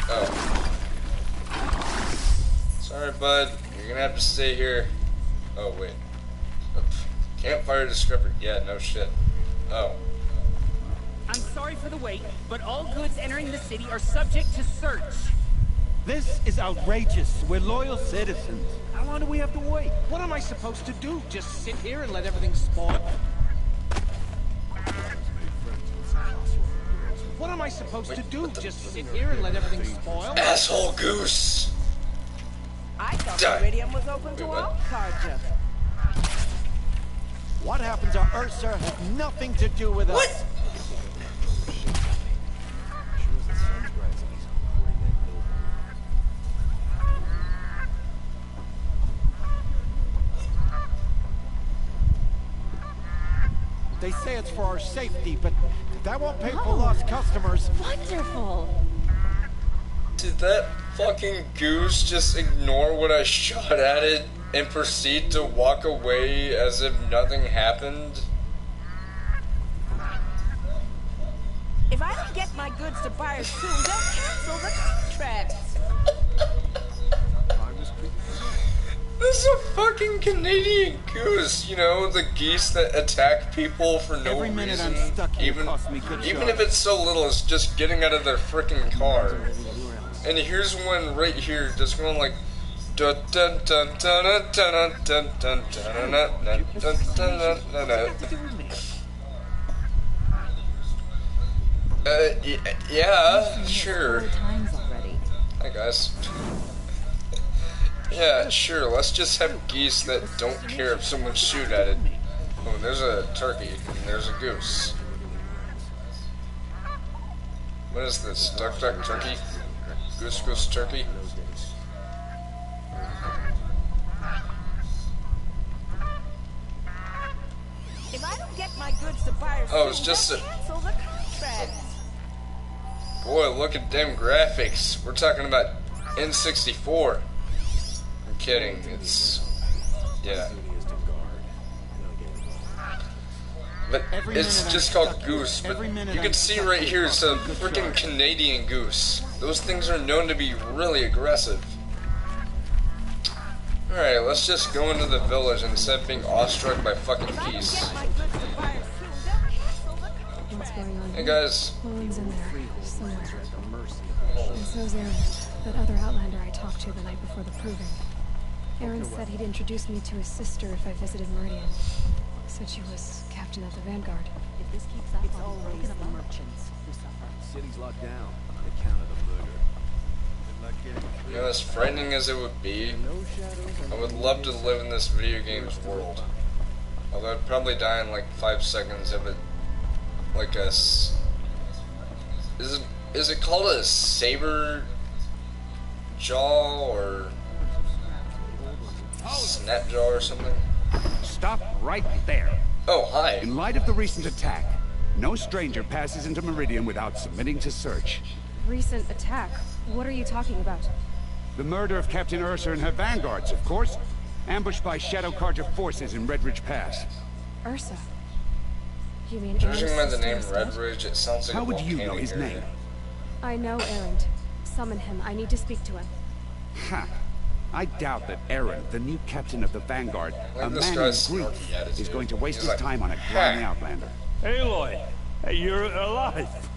Oh. Sorry, bud. You're gonna have to stay here. Oh, wait. Campfire discovered. Yeah, no shit. Oh. I'm sorry for the wait, but all goods entering the city are subject to search. This is outrageous. We're loyal citizens. How long do we have to wait? What am I supposed to do? Just sit here and let everything spoil? What am I supposed to do? Just sit here and let everything spoil? Asshole goose! I thought Die. Meridian was open to Wait, what? all carja. What happens on Ursa has nothing to do with us. What? They say it's for our safety, but that won't pay for lost customers. Wonderful. Did that fucking goose just ignore what I shot at it and proceed to walk away as if nothing happened? If I don't get my goods to buyers soon, they'll cancel the contract. This is a fucking Canadian goose, you know, the geese that attack people for no Every minute reason. I'm stuck here even costs me good even shots. if it's so little as just getting out of their freaking car. And here's one right here, just going like dun dun dun dun dun dun dun dun dun dun dun dun. Yeah, sure. 4 times already. Hi guys. Yeah, sure, let's just have geese that don't care if someone shoot at it. Oh, there's a turkey, and there's a goose. What is this? Duck, duck, turkey? Goose, goose, turkey? If I don't get my goods to buyers Oh, it's soon, just they'll a- cancel the contract. Boy, look at them graphics. We're talking about N64. I'm kidding, it's... yeah. But Every it's minute just I'm called stuck goose, here. but Every minute you can I'm see stuck right here here it's a costs me good freaking shots. Canadian goose. Those things are known to be really aggressive. Alright, let's just go into the village instead of being awestruck by fucking If I don't geese. get my goods to buyers soon, they'll cancel the contract. What's going on Hey here? guys. Lowen's in there, somewhere. At the mercy And so's Aaron, that other Outlander I talked to the night before the proving. Aaron said he'd introduce me to his sister if I visited Meridian. Said she was captain of the Vanguard. If this keeps up, It's I'll be always broken the among. merchants who suffer. The city's locked down on account of the murder. You know, as frightening as it would be, No shadows. I would love to live in this video game's world. Although I'd probably die in like 5 seconds if it, like a, is it called a saber jaw or snap jaw or something? Stop right there. Oh, hi. In light of the recent attack, no stranger passes into Meridian without submitting to search. Recent attack? What are you talking about? The murder of Captain Ursa and her vanguards, of course. Ambushed by Shadow Carja forces in Red Ridge Pass. Ursa? You mean Judging by Aaron's the name sister is Red dead? Ridge, it sounds like How a would you know volcanic his area. name? I know Aaron. Summon him. I need to speak to him. Ha! I doubt that Aaron, the new captain of the Vanguard, Like a this man in guy's grief, snarky attitude. is going to waste He's his like, time on a "Ha." grimy outlander. Aloy, hey, you're alive.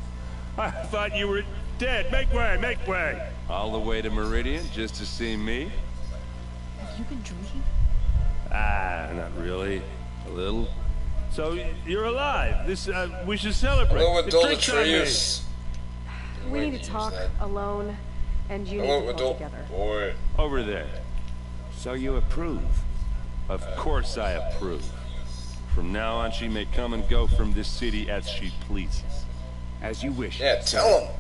I thought you were dead. Make way, make way. All the way to Meridian just to see me? Have you been drinking? Ah, not really. A little. So you're alive. This we should celebrate. Hello, The adult drinks I made. Atreus. We need Wait, to talk use that. alone, and you Hello, need to pull adult together. boy. Over there. So you approve? Of course I approve. From now on, she may come and go from this city as she pleases. As you wish. Yeah, tell him.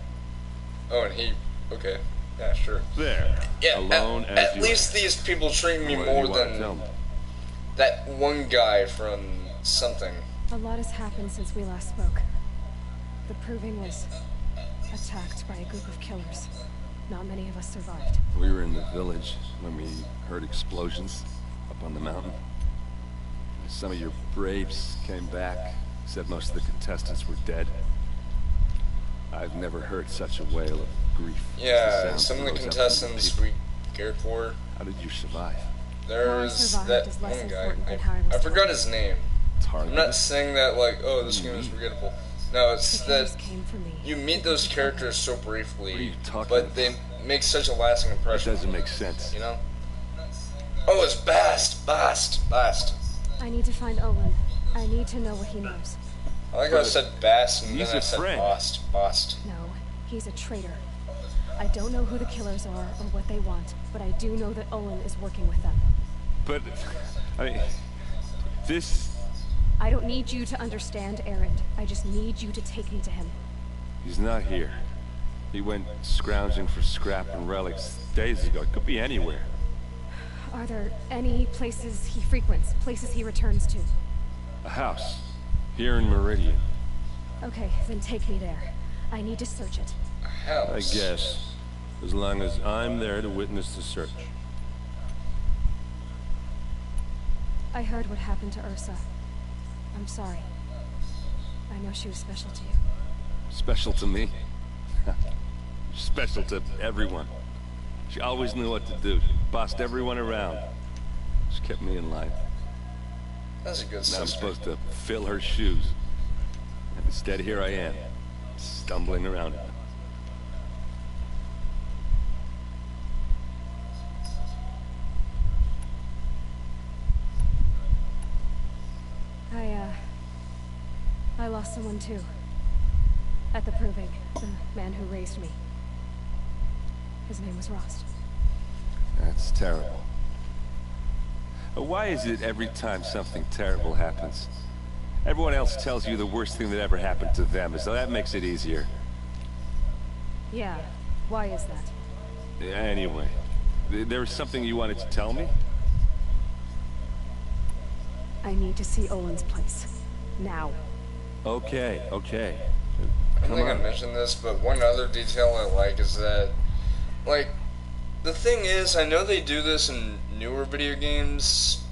Oh, and he. Okay. Yeah, sure. There. Yeah, Alone as at you least these people treat me What do more you wanna tell than me? that one guy from something. A lot has happened since we last spoke. The Proving was attacked by a group of killers. Not many of us survived. We were in the village when we heard explosions up on the mountain. Some of your braves came back, said most of the contestants were dead. I've never heard such a wail of grief. as the Yeah, sound some of the rose up from contestants people. we cared for. How did you survive? There How I was survived that is less one guy. important than how I was I forgot taught. his name. It's hard. I'm not saying that like, oh, this game is forgettable. No, it's The that killers came for me. you meet those characters so briefly, What are you talking but about? they make such a lasting That impression. doesn't make sense. You know? Oh, it's Bast. I need to find Olin. I need to know what he knows. I like how I said Bast and He's then I a said friend. Bast. No, he's a traitor. I don't know who the killers are or what they want, but I do know that Olin is working with them. But, I mean, this... I don't need you to understand, Aaron. I just need you to take me to him. He's not here. He went scrounging for scrap and relics days ago. It could be anywhere. Are there any places he frequents, places he returns to? A house. Here in Meridian. Okay, then take me there. I need to search it. House. I guess. As long as I'm there to witness the search. I heard what happened to Ursa. I'm sorry. I know she was special to you. Special to me. Special to everyone. She always knew what to do. She bossed everyone around. She kept me in line. That's a good Now I'm sister. supposed to fill her shoes. And instead, here I am, stumbling around. I lost someone too. At the Proving, the man who raised me. His name was Rost. That's terrible. Why is it every time something terrible happens, everyone else tells you the worst thing that ever happened to them, so that makes it easier? Yeah, why is that? Anyway, there was something you wanted to tell me? I need to see Olin's place. Now. Okay. I don't Come think I on. mentioned this, but one other detail I like is that, like, the thing is, I know they do this in newer video games,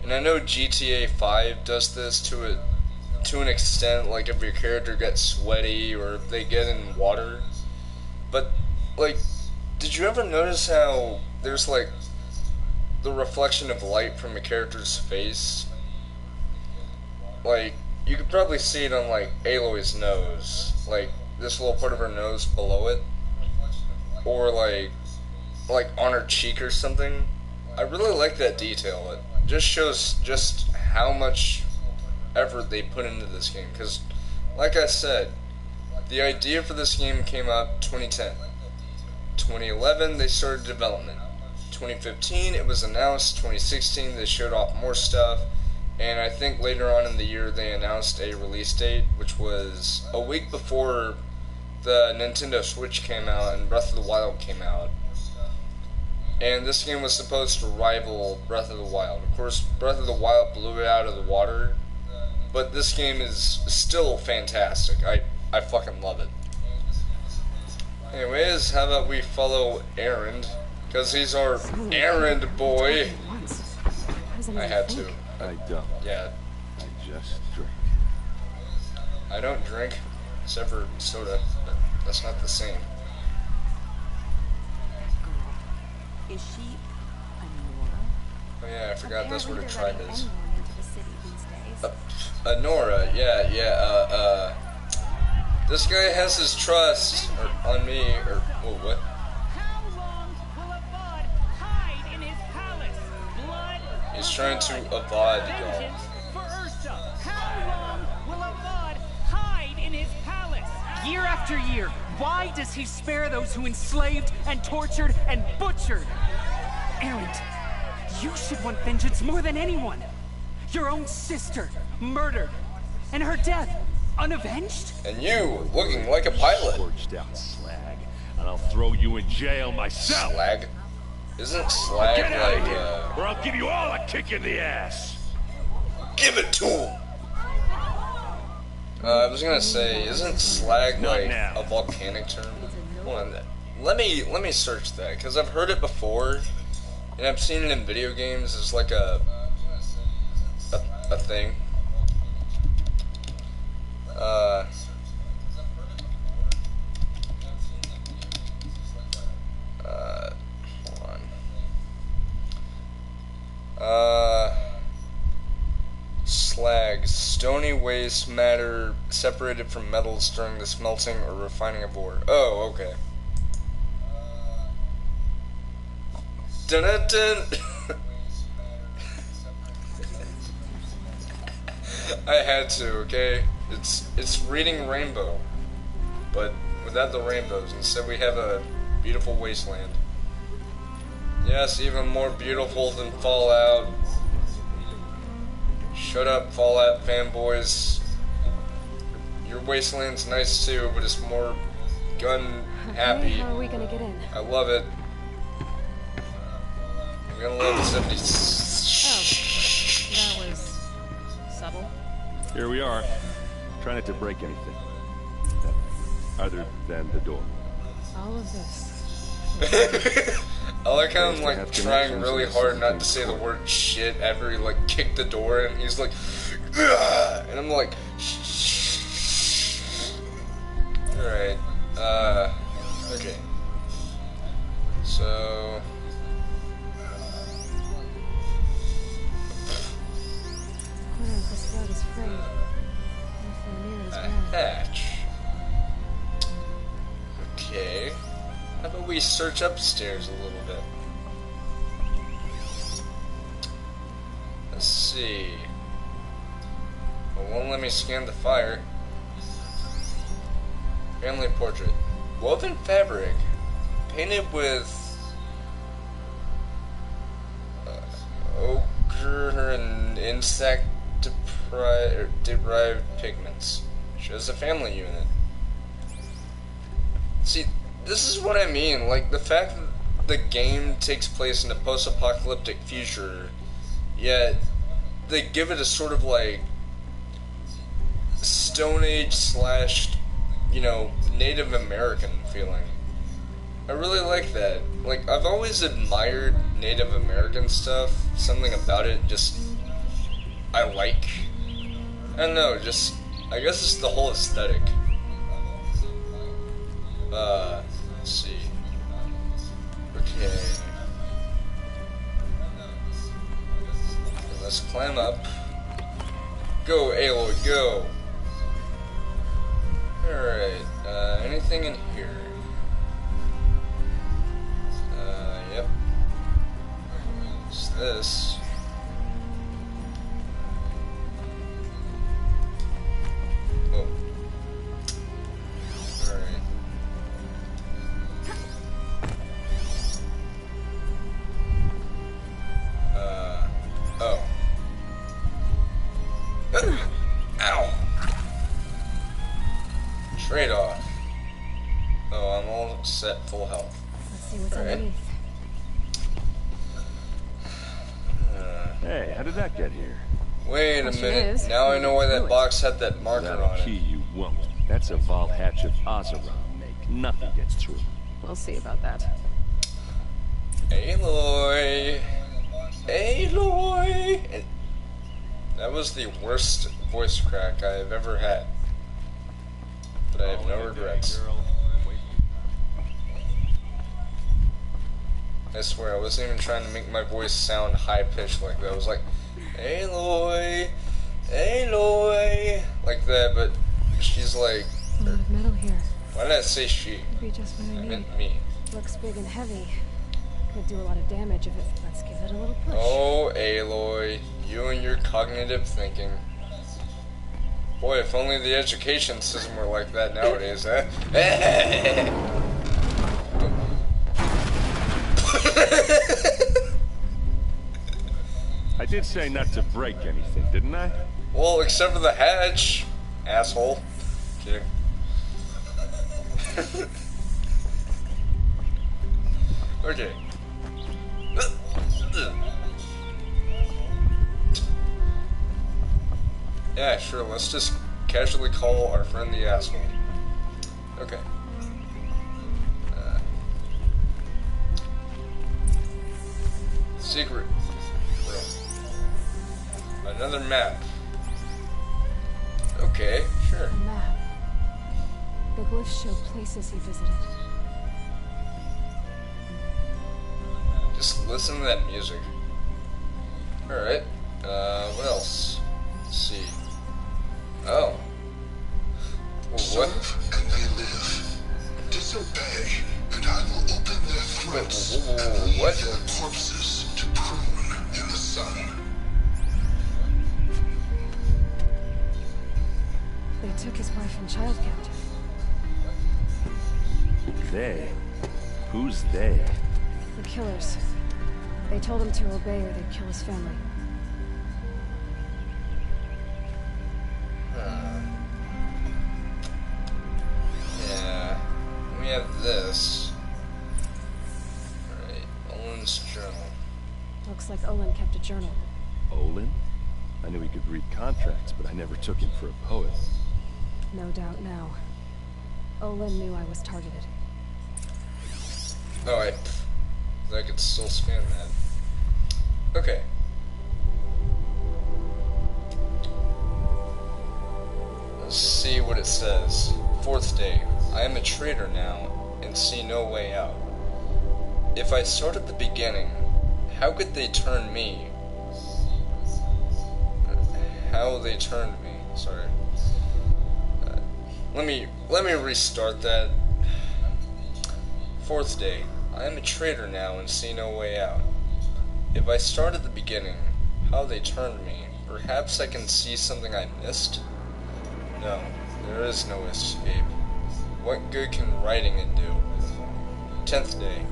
and I know GTA 5 does this to an extent, like if your character gets sweaty or if they get in water. But, like, did you ever notice how there's, like, the reflection of light from a character's face? Like, you could probably see it on, like, Aloy's nose. Like, this little part of her nose below it. Or, like on her cheek or something. I really like that detail. It just shows just how much effort they put into this game. Because, like I said, the idea for this game came out 2010. 2011, they started development. 2015, it was announced. 2016, they showed off more stuff. And I think later on in the year, they announced a release date, which was a week before the Nintendo Switch came out and Breath of the Wild came out. And this game was supposed to rival Breath of the Wild. Of course, Breath of the Wild blew it out of the water, but this game is still fantastic. I fucking love it. Anyways, how about we follow Errand, because he's our errand boy. I had to. I don't. Yeah. I just drink. I don't drink, except for soda, but that's not the same. Is she a Nora? Oh yeah, I forgot that's what her tribe is. Into the city these days. Nora, yeah. This guy has his trust on me, or what? How long will Avad hide in his palace? Blood. He's trying to avoid y'all. Vengeance for Ursa. How long will Avad hide in his palace? Year after year, why does he spare those who enslaved and tortured and butchered? Errant, you should want vengeance more than anyone. Your own sister, murdered, and her death, unavenged? And you, looking like a pilot. Scorched out slag, and I'll throw you in jail myself. Slag? Isn't slag Get out of like, here, or I'll give you all a kick in the ass. Give it to him! I was gonna say, isn't slag Not like now. a volcanic term? Hold on, let me search that, because I've heard it before, and I've seen it in video games as like a thing. Hold on. Slag, stony waste matter separated from metals during the smelting or refining of ore. Oh, okay. Dun dun dun. I had to, okay? It's reading Rainbow, but without the rainbows. Instead, we have a beautiful wasteland. Yes, even more beautiful than Fallout. Shut up, Fallout fanboys. Your wasteland's nice too, but it's more gun happy. Hey, how are we gonna get in? I love it. I'm gonna love the 70s. That was subtle. Here we are. Try not to break anything. Other than the door. All of this. I like how I'm Thanks to like have trying connections really with hard not to something say the cool. word shit after he like kicked the door and he's like, "Ugh," and I'm like, alright, okay. So Corner of this road is frayed. Nothing near as a bad. hatch. Okay. How about we search upstairs a little bit? Let's see. Well, it won't let me scan the fire. Family portrait. Woven fabric. Painted with ochre and insect derived pigments. Shows a family unit. See, this is what I mean, like, the fact that the game takes place in a post-apocalyptic future, yet they give it a sort of, like, Stone Age slash, you know, Native American feeling. I really like that. Like, I've always admired Native American stuff, something about it just, I like. I don't know, just, I guess it's the whole aesthetic. Let's see. Okay. Let's climb up. Go, Aloy, go! Alright, anything in here? Yep. this. Oh. Alright. Oh. Ow! Trade off. Oh, I'm all set, full health. Let's see what's All right. underneath. Hey, how did that get here? Wait a Question minute. is, Now I know why that who box had that marker Without on a key, it. you won't. That's a vault hatch of Azeroth make. Nothing gets through. We'll see about that. Aloy! Aloy! That was the worst voice crack I've ever had. But I have no regrets. I swear, I wasn't even trying to make my voice sound high-pitched like that. I was like, Aloy! Aloy! Like that, but she's like... A lot of metal here. Why did I say she? Could be just what I I need. meant me. Looks big and heavy. Could do a lot of damage if it... Let's give it a little push. Oh, Aloy. You and your cognitive thinking. Boy, if only the education system were like that nowadays, huh? I did say not to break anything, didn't I? Well, except for the hatch, asshole. Kidding. Okay. Yeah, sure, let's just casually call our friend the asshole. Okay. Secret room. Another map. Okay, sure. A map. The glyphs show places he visited. Just listen to that music. Alright. What else? Let's see. Oh. Well, what? And they live. Disobey, and I will open their throats and leave what? their corpses to prune in the sun. They took his wife and child captive. They? Who's they? The killers. They told him to obey or they'd kill his family. Yeah. We have this. Alright. Owen's journal. Looks like Olin kept a journal. Olin? I knew he could read contracts, but I never took him for a poet. No doubt now. Olin knew I was targeted. Oh, I could still scan that. Okay. Let's see what it says. 4th day. I am a traitor now, and see no way out. If I start at the beginning, how could they turn me? How they turned me. Sorry. Let me restart that. 4th day. I am a traitor now and see no way out. If I start at the beginning, how they turned me, perhaps I can see something I missed? No, there is no escape. What good can writing it do? 10th day.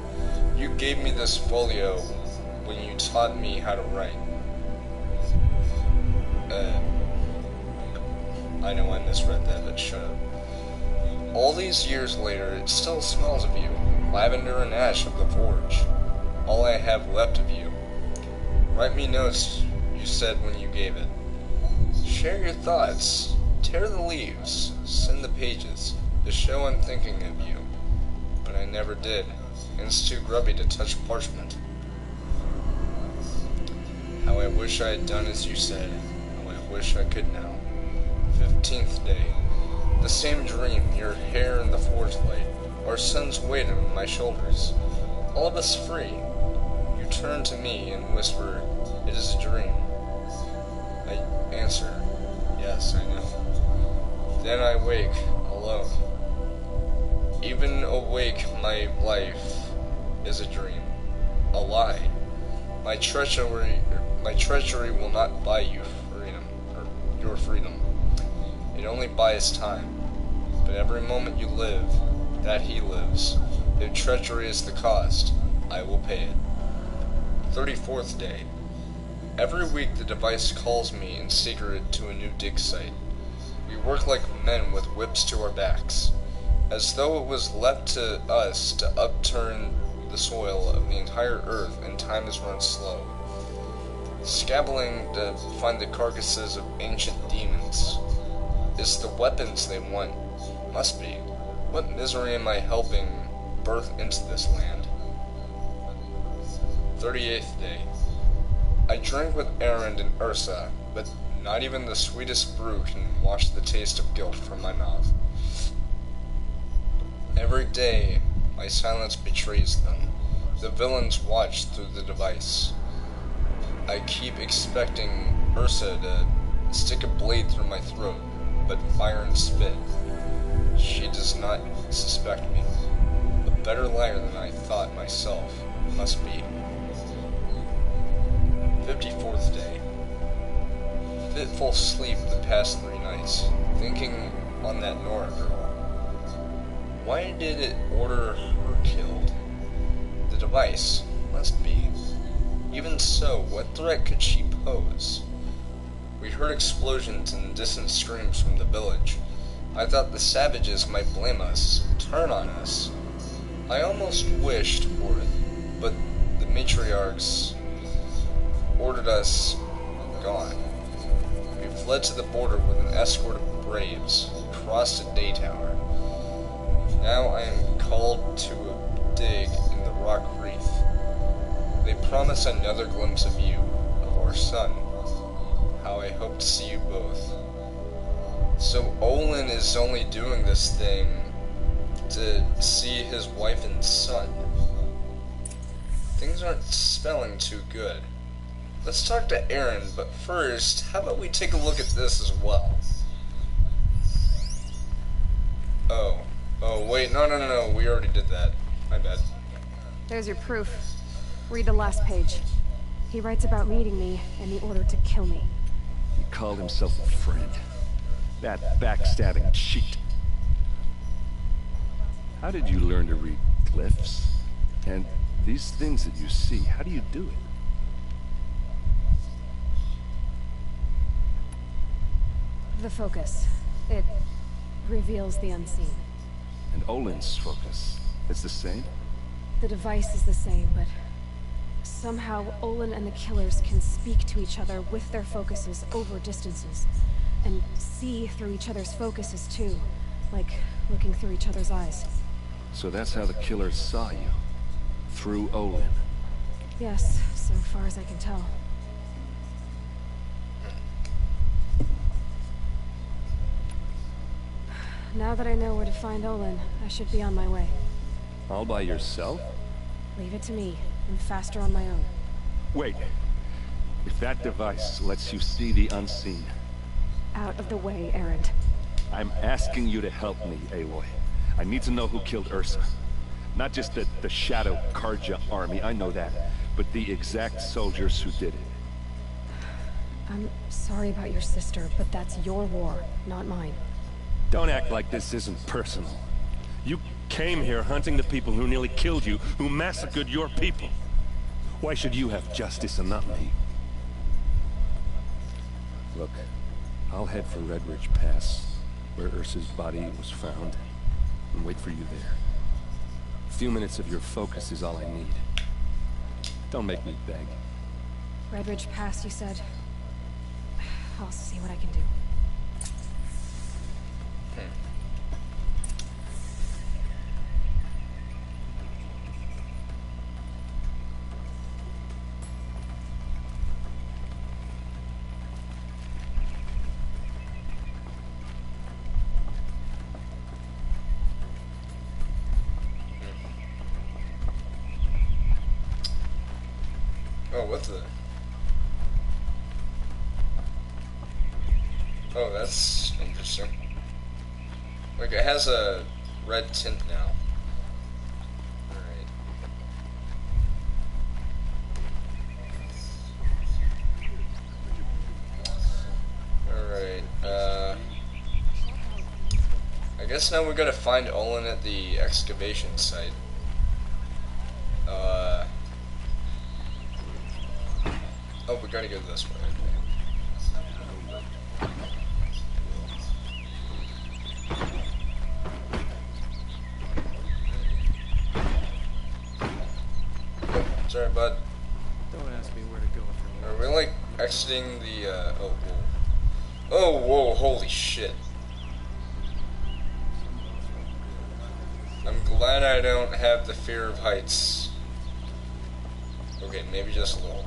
You gave me this folio when you taught me how to write. I know I misread that, but shut up. All these years later, it still smells of you. Lavender and ash of the forge. All I have left of you. Write me notes, you said when you gave it. Share your thoughts. Tear the leaves. Send the pages. To show I'm thinking of you. But I never did. And it's too grubby to touch parchment. How I wish I had done as you said. How I wish I could now. 15th day. The same dream, your hair in the forge light, our son's weight on my shoulders, all of us free. You turn to me and whisper, it is a dream. I answer, yes, I know. Then I wake, alone. Even awake, my life is a dream, a lie. My treachery will not buy you freedom, or your freedom. It only buys time. But every moment you live, that he lives. If treachery is the cost, I will pay it. 34th day. Every week the device calls me in secret to a new dig site. We work like men with whips to our backs, as though it was left to us to upturn the soil of the entire earth, and time is run slow. Scabbling to find the carcasses of ancient demons is the weapons they want. Must be. What misery am I helping birth into this land? 38th day. I drank with Erend and Ursa, but not even the sweetest brew can wash the taste of guilt from my mouth. Every day, my silence betrays them. The villains watch through the device. I keep expecting Ursa to stick a blade through my throat, but fire and spit. She does not suspect me. A better liar than I thought myself must be. 54th day. Fitful sleep the past 3 nights, thinking on that Nora girl. Why did it order her killed? The device must be. Even so, what threat could she pose? We heard explosions and distant screams from the village. I thought the savages might blame us, turn on us. I almost wished for it, but the matriarchs ordered us gone. We fled to the border with an escort of braves, crossed a day tower. Now I am called to a dig in the rock wreath. They promise another glimpse of you, of our son. How I hope to see you both. So Olin is only doing this thing to see his wife and son. Things aren't spelling too good. Let's talk to Erend, but first, how about we take a look at this as well? Oh, wait, no, we already did that. My bad. There's your proof. Read the last page. He writes about meeting me and the order to kill me. He called himself a friend. That backstabbing cheat. How did you learn to read glyphs? And these things that you see, how do you do it? The focus. It reveals the unseen. And Olin's focus, it's the same? The device is the same, but somehow Olin and the killers can speak to each other with their focuses over distances. And see through each other's focuses too, like looking through each other's eyes. So that's how the killers saw you? Through Olin? Yes, so far as I can tell. Now that I know where to find Olin, I should be on my way. All by yourself? Leave it to me. I'm faster on my own. Wait. If that device lets you see the unseen... Out of the way, Erend. I'm asking you to help me, Aloy. I need to know who killed Ursa. Not just the Shadow Karja army, I know that, but the exact soldiers who did it. I'm sorry about your sister, but that's your war, not mine. Don't act like this isn't personal. You came here hunting the people who nearly killed you, who massacred your people. Why should you have justice and not me? Look, I'll head for Red Ridge Pass, where Ursa's body was found, and wait for you there. A few minutes of your focus is all I need. Don't make me beg. Red Ridge Pass, you said? I'll see what I can do. Oh, what the? Oh, that's interesting. Like, it has a red tint now. Alright. guess now we gotta find Olin at the excavation site. Oh, we gotta go this way. Okay. Sorry, bud. Don't ask me where to go from here. Are we like exiting the? Oh, whoa. Oh, whoa! Holy shit! I'm glad I don't have the fear of heights. Okay, maybe just a little.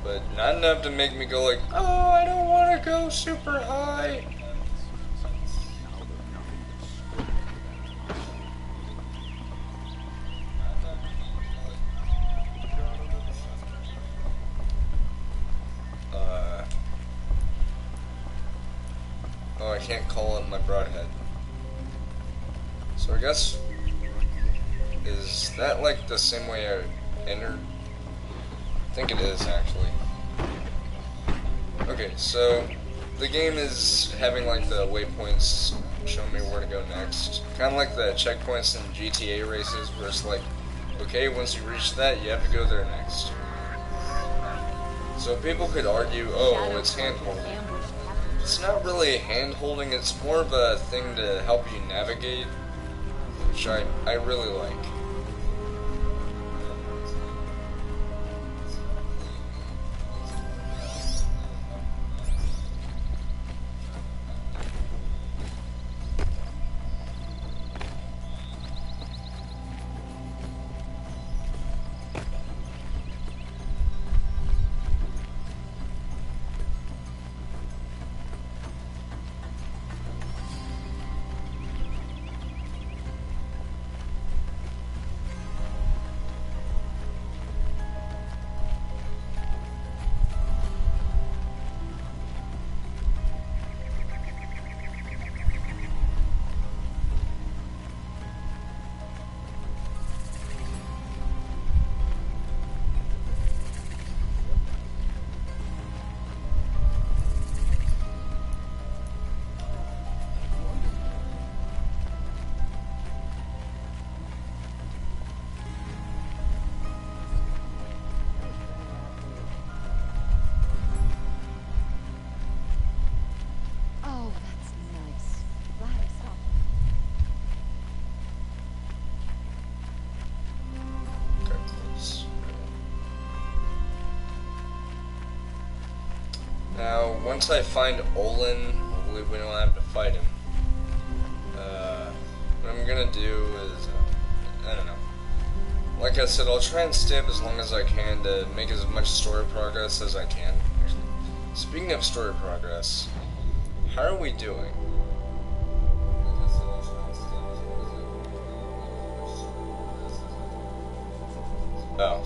But not enough to make me go like, oh, I don't want to go super high. Oh, I can't call up my broadhead. So I guess, is that like the same way I entered? I think it is, actually. Okay, so the game is having like the waypoints showing me where to go next. Kind of like the checkpoints in GTA races where it's like, okay, once you reach that, you have to go there next. So people could argue, oh, it's hand-holding. It's not really hand-holding, it's more of a thing to help you navigate, which I really like. Now, once I find Olin, hopefully we don't have to fight him. What I'm gonna do is, I don't know. Like I said, I'll try and stay up as long as I can to make as much story progress as I can. Actually, speaking of story progress, how are we doing? Oh.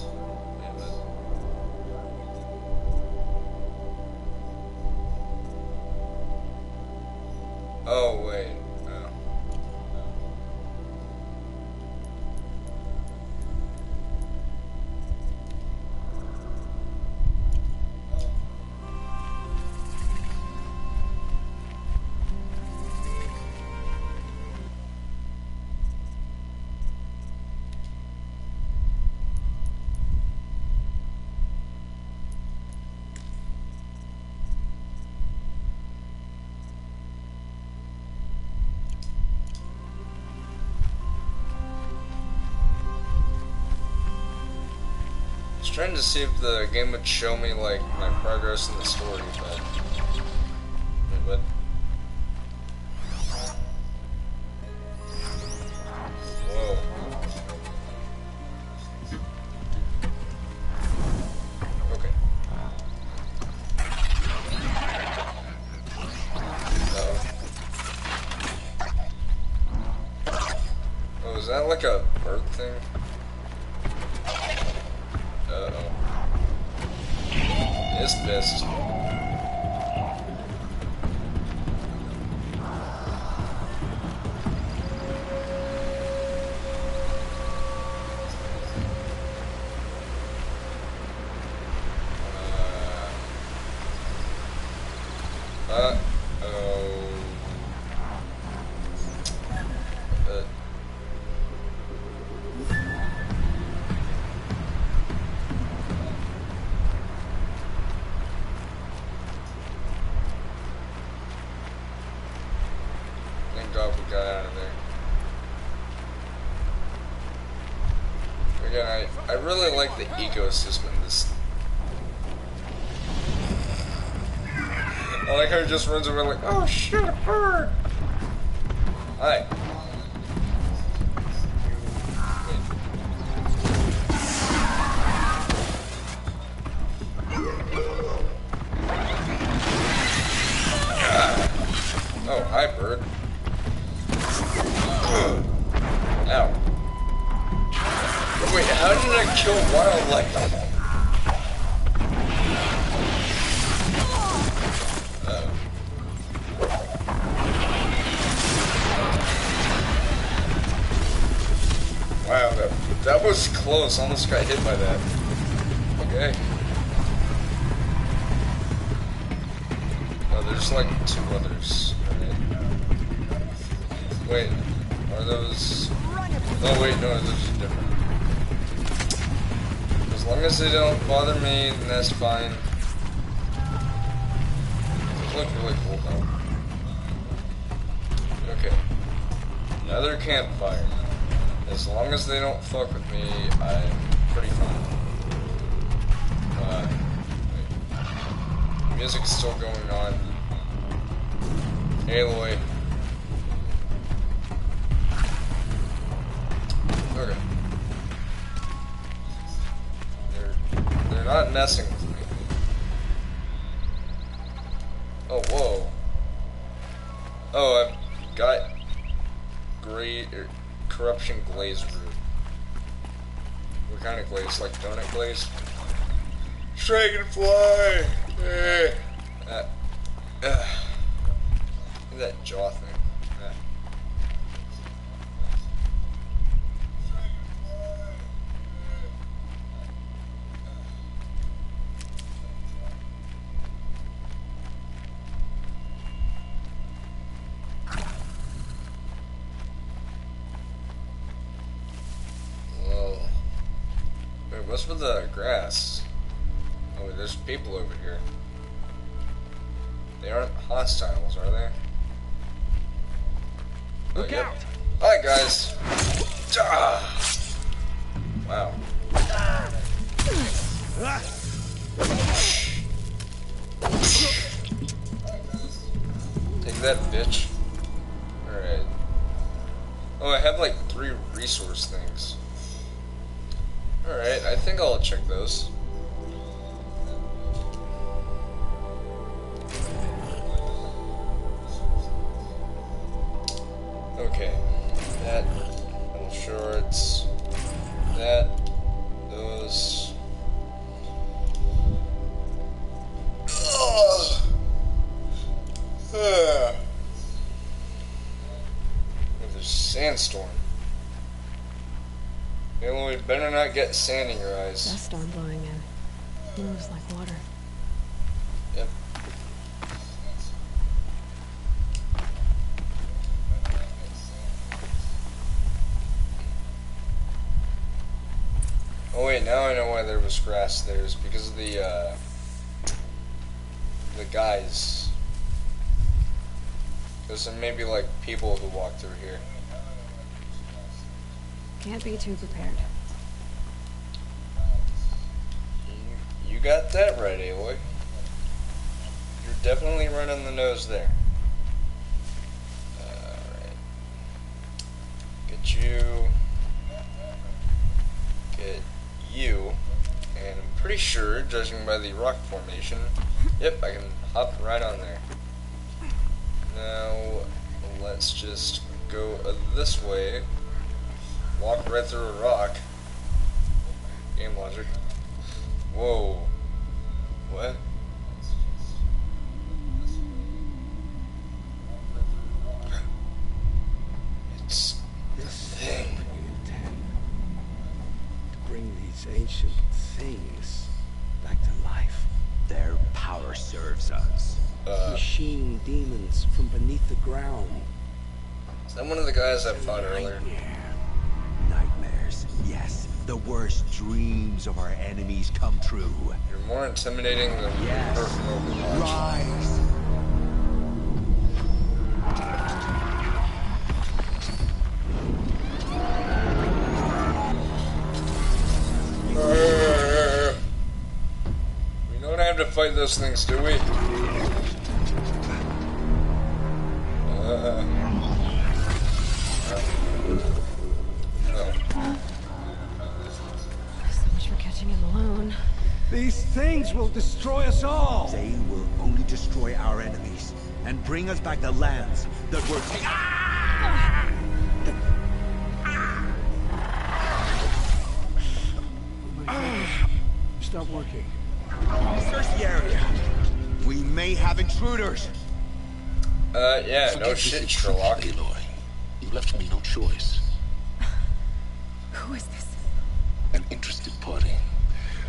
Oh, wait. Oh. I was trying to see if the game would show me like my progress in the story, but whoa. Okay. Oh, is that like a bird thing? Uh-oh. It's pissed. Uh-oh. guy out of there. Again, I really like the ecosystem in this. I like how he just runs over like, oh shit, a bird! Hi. Oh, hi, bird. Ow. Wait, how did I kill wildlife? Wow, that was close. Almost got hit by that. Okay. Oh, there's like 2 others. Right. Wait, are those... Oh wait, no, those are different. As long as they don't bother me, then that's fine. They look really cool though. Okay. Another campfire. As long as they don't fuck with me, I'm pretty fine. Wait. The music's still going on. Aloy. Okay. They're not messing with me. Oh, whoa. Oh, I've got corruption glaze root. What kind of glaze? Like donut glaze? Dragonfly! That jaw thing. What's with the grass? Oh, there's people over here. They aren't hostiles, are they? Look out! Hi, guys. Ah! Wow. Take that, bitch. Alright. Oh, I have like 3 resource things. Alright, I think I'll check those. Okay. That, metal shorts, that, those. Oh, there's sandstorm. Aloy, better not get sand in your eyes. Dust storm blowing in. Moves like water. Yep. Oh wait, now I know why there was grass there. It's because of the guys. Because there may be like people who walk through here. Can't be too prepared. You got that right, Aloy. You're definitely right on the nose there. Alright. Get you. Get you. And I'm pretty sure, judging by the rock formation, yep, I can hop right on there. Now, let's just go this way. Walk right through a rock. Game logic. Whoa. What? It's the thing. To bring these ancient things back to life. Their power serves us. Machine demons from beneath the ground. Is that one of the guys I fought earlier? Nightmares, yes. The worst dreams of our enemies come true. You're more intimidating than yes. Perfect Overwatch. Rise. those things, do we? No. So much for catching him alone. These things will destroy us all! They will only destroy our enemies and bring us back the lands that were taken. Stop working. Search the area. We may have intruders. Yeah, no shit, Sherlock. Aloy. You left me no choice. Who is this? An interested party.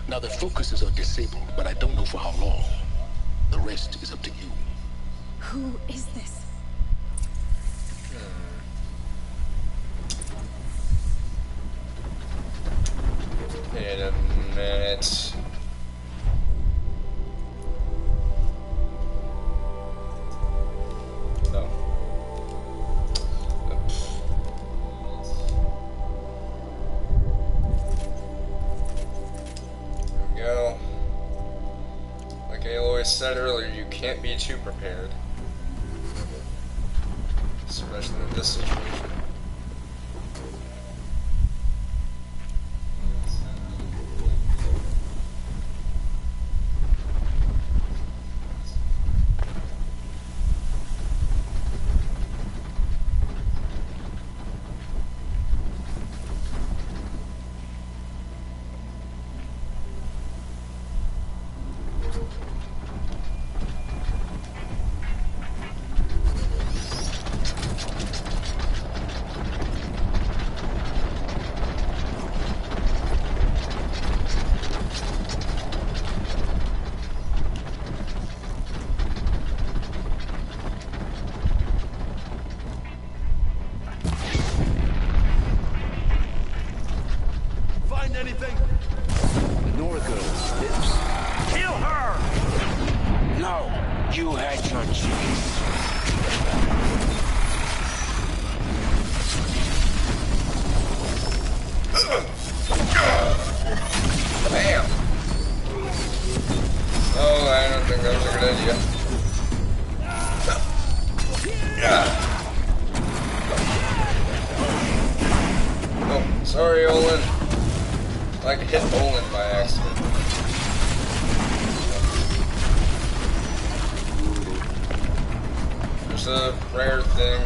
Now their focuses are disabled, but I don't know for how long. The rest is up to you. Who is this? Wait a minute. Oh. Oops. There we go. Like Aloy said earlier, you can't be too prepared. Especially in this situation. Bam! Oh, I don't think that was a good idea. Oh, sorry, Olin. I hit Olin by accident. There's a rare thing.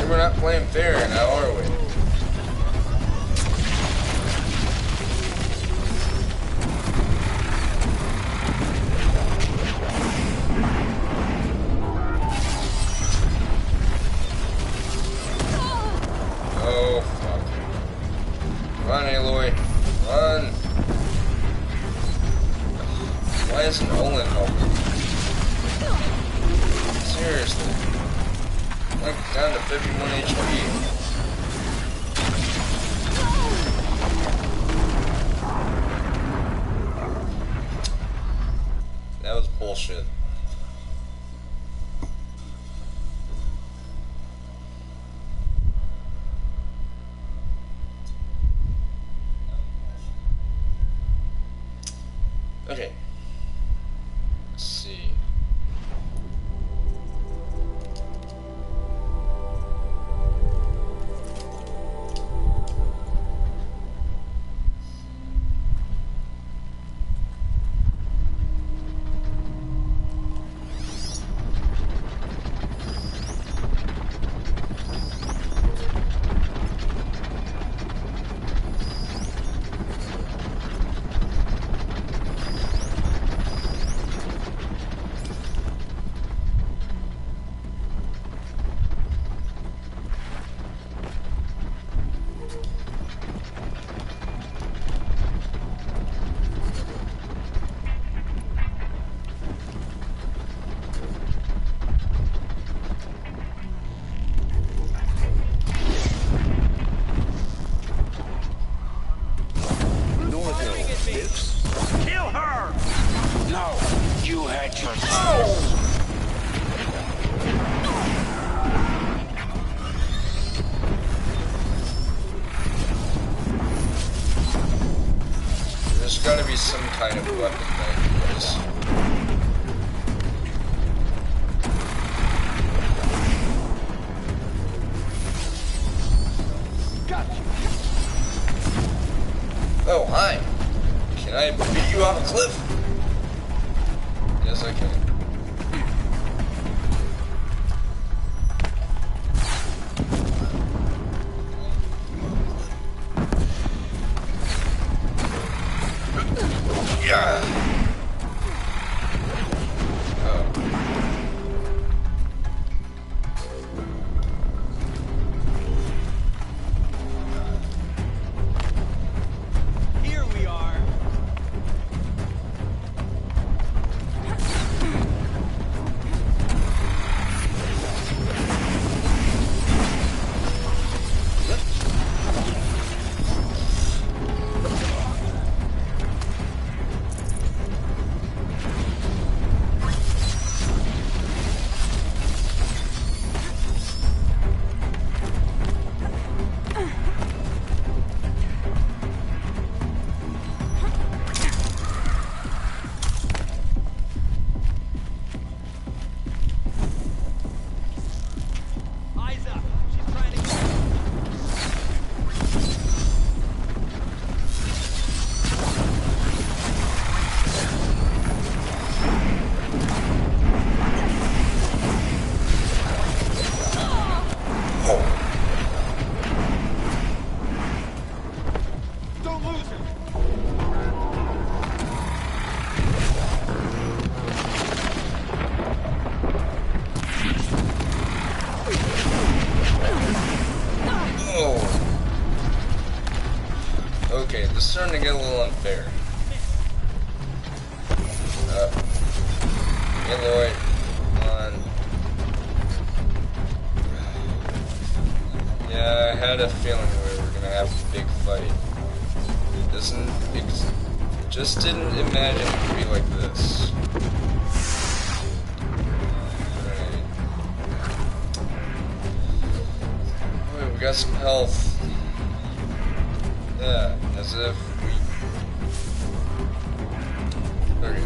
We're not playing fair now, are we? Oh, fuck. Run, Aloy. Run. Why isn't Olin helping? Seriously. Like, down to 51 HP. That was bullshit. Okay. Let's see. Kill her! No, you had your chance. There's gotta be some kind of weapon that I can use. Oh, hi. Can I beat you off a cliff? Yes, I can. Yeah. Here we are. Okay, this is starting to get a little unfair. Aloy, come on. Yeah, I had a feeling we were gonna have a big fight. Just didn't imagine it would be like this. Alright. Oh, we got some health. Yeah, as if we... Okay.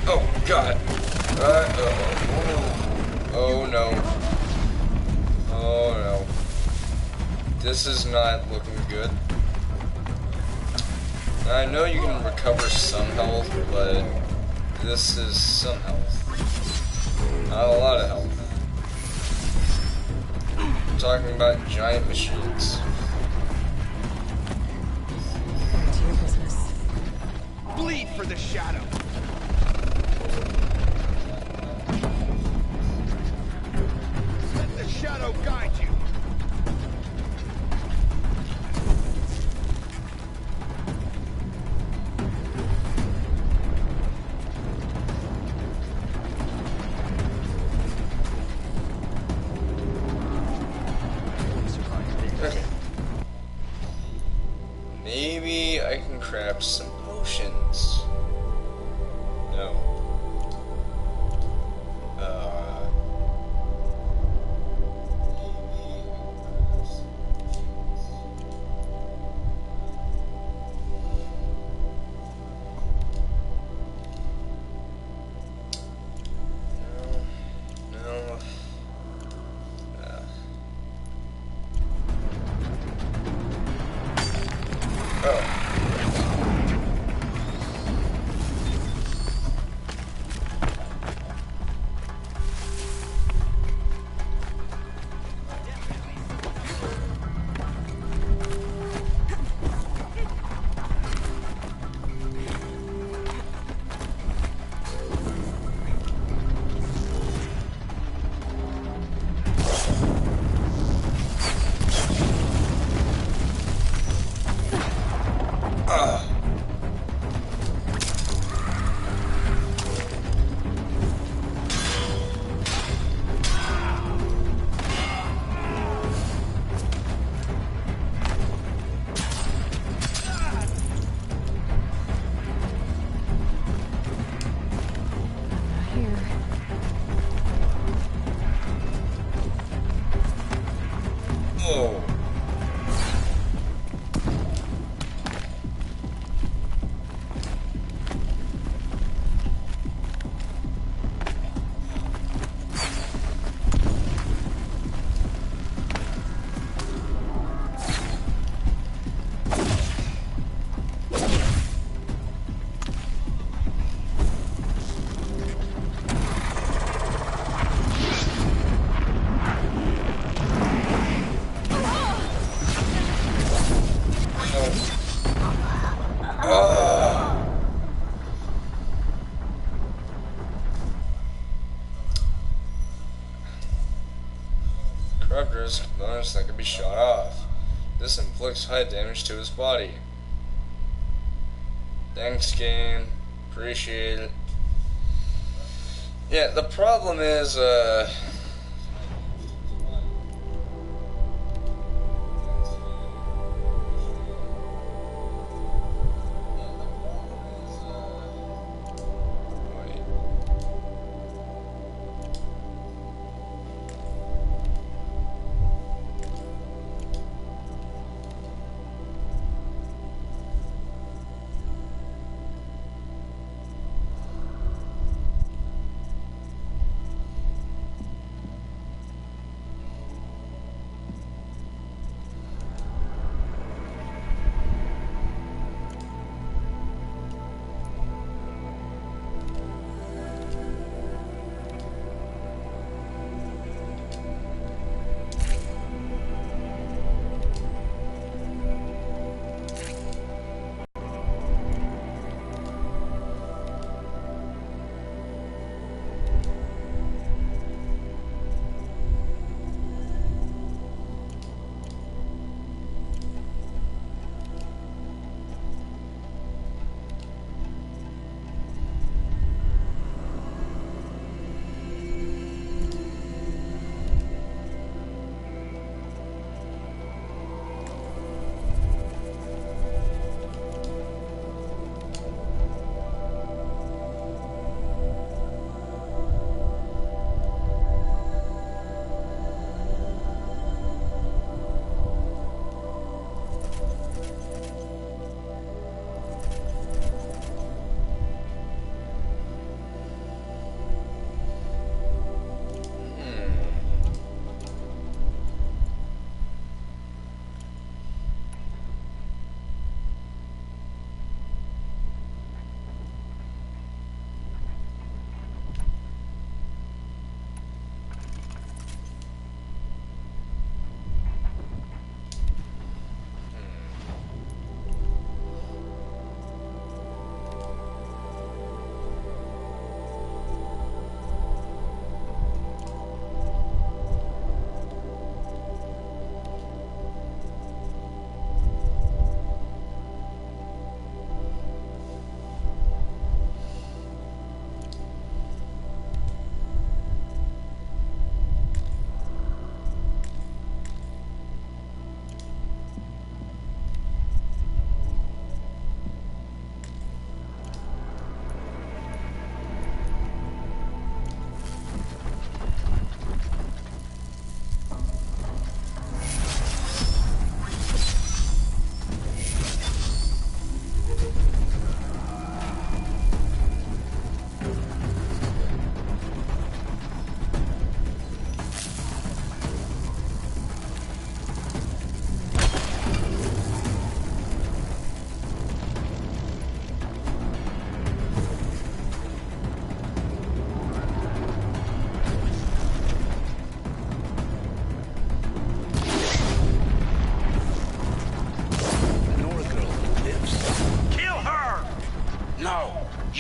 Oh, God. Oh, no. Oh, no. This is not looking good. I know you can recover some health, but this is some health. Not a lot of health. I'm talking about giant machines. Bleed for the shadow. Let the shadow guide you. Okay. Maybe I can craft some potions. No. No. Oh. Here. Oh. Corruptors components that can be shot off. This inflicts high damage to his body. Thanks, game. Appreciate it. Yeah, the problem is,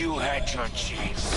You had your chance.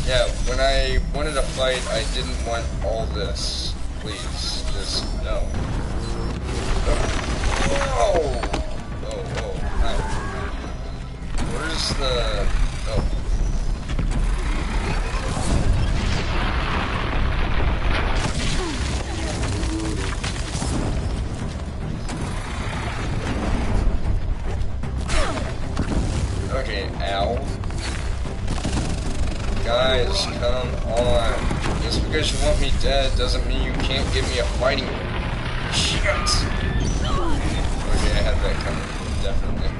Yeah, when I wanted to fight, I didn't want all this. Please, just no. Oh! Oh, hi. Where's the... Oh. Okay, ow. Guys, come on. Just because you want me dead doesn't mean you can't give me a fighting... Shit! Okay, I had that coming. Definitely.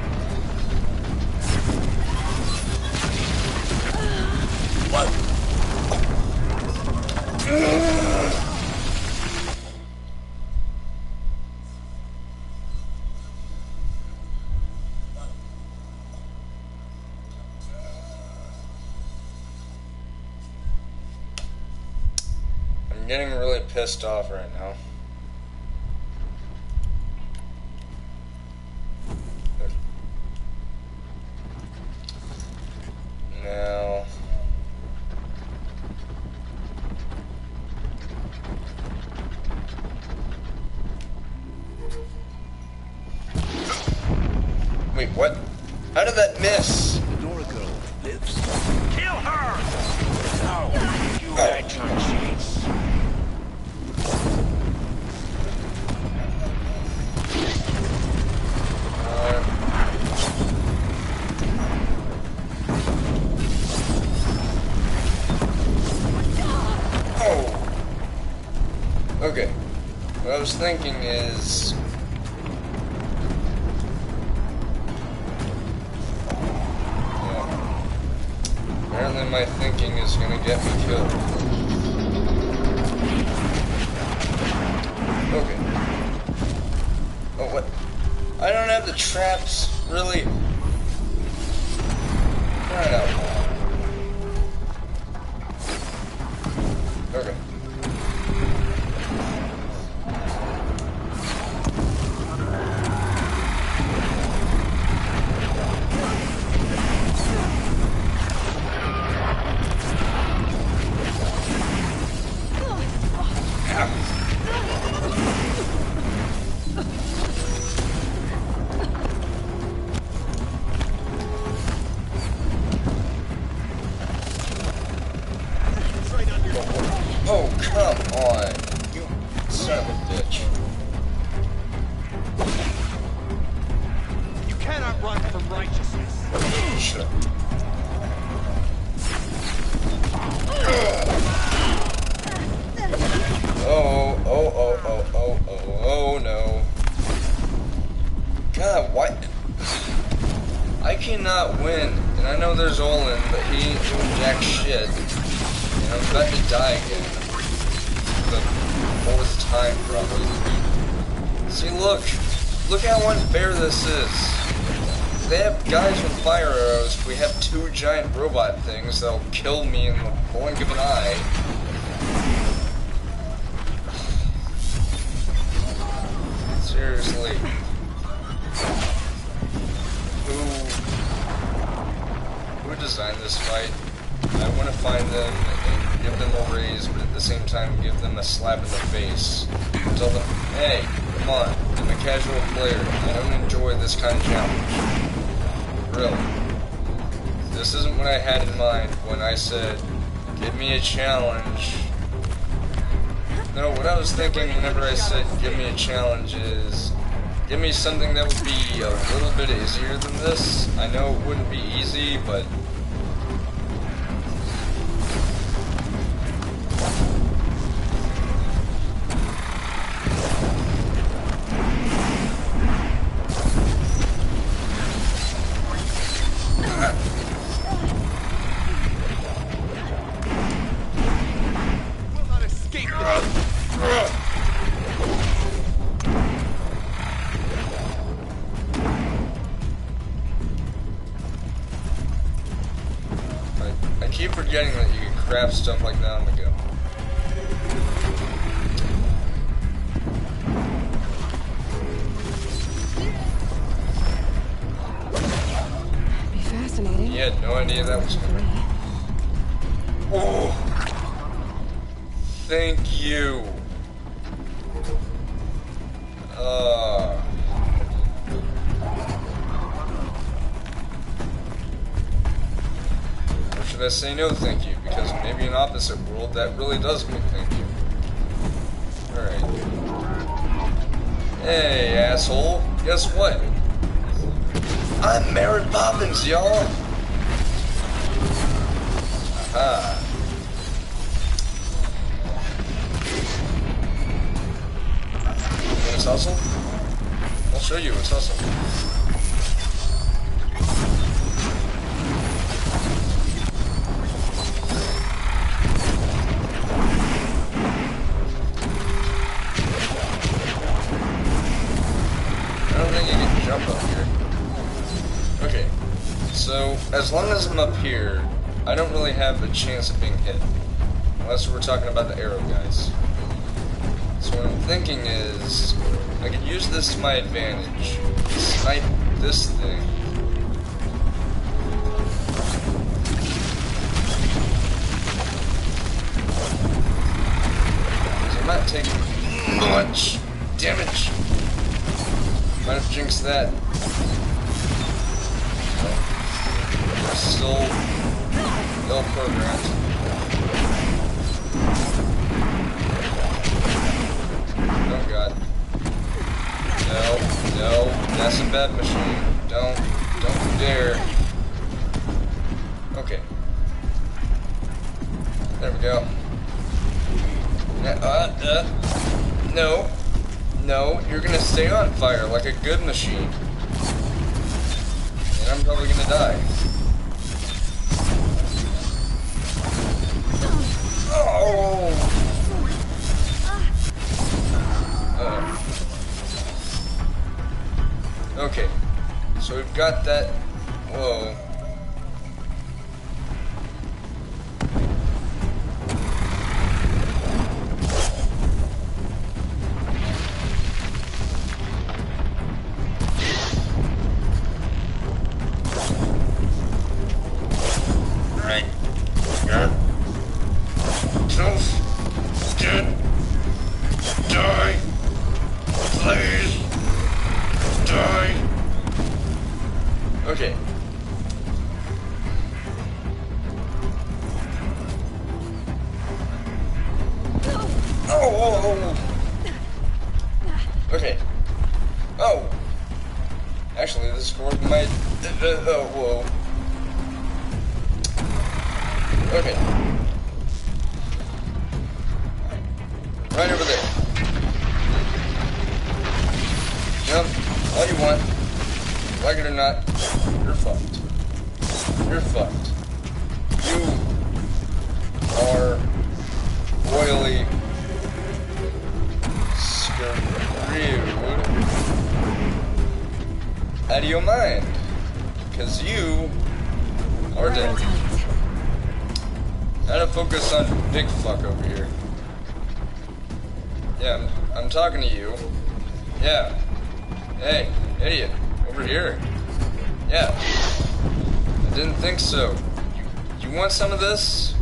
What? I'm getting really pissed off right now. Now... Wait, what? How did that miss? Nora girl lives. Kill her! No, you had your chance. Okay. What I was thinking is... Yeah. Apparently my thinking is gonna get me killed. Okay. Oh, what? I don't have the traps, really? Right out. Okay. Oh, come on, you son of a bitch. You cannot run from righteousness. Shut up. Oh, no. God, what? I cannot win, and I know there's Olin, but he ain't doing jack shit. And I'm about to die again. For the 4th time, probably. See, look how unfair this is. if they have guys with fire arrows, we have two giant robot things that'll kill me in the blink of an eye. Seriously. Who designed this fight? I want to find them and give them a raise, but at the same time give them a slap in the face. Tell them, hey, come on, I'm a casual player. I don't enjoy this kind of challenge. Really. This isn't what I had in mind when I said, give me a challenge. No, what I was thinking whenever I said, give me a challenge is, give me something that would be a little bit easier than this. I know it wouldn't be easy, but... I keep forgetting that you can craft stuff like that on the go. Be fascinating. You had no idea that was coming. Oh! Thank you! Or should I say no thank you? Because maybe in opposite world that really does mean thank you. Alright. Hey, asshole. Guess what? I'm Mary Poppins, y'all! Aha. What's hustle? I'll show you what's hustle. I don't think you can jump up here. Okay, so as long as I'm up here, I don't really have a chance of being hit. Unless we're talking about the arrow guys. So what I'm thinking is, I could use this to my advantage. Snipe this thing. Because I'm not taking much damage. Might have jinxed that. Still well programmed. Oh god. No, that's a bad machine. Don't you dare. Okay. There we go. No, you're gonna stay on fire like a good machine. And I'm probably gonna die. Oh! Okay, so we've got that. Whoa. Alright. Tough. Dead. Die. Please. Die. Okay. Oh. Okay. Oh. Actually, this is for my. Whoa. Okay. Right over there. Jump all you want. Like it or not, you're fucked. You're fucked. You are royally screwed out of your mind. Because you are dead. Gotta focus on big fuck over here. Yeah, I'm talking to you. Yeah. Hey, idiot. Over here. Yeah. I didn't think so. You want some of this?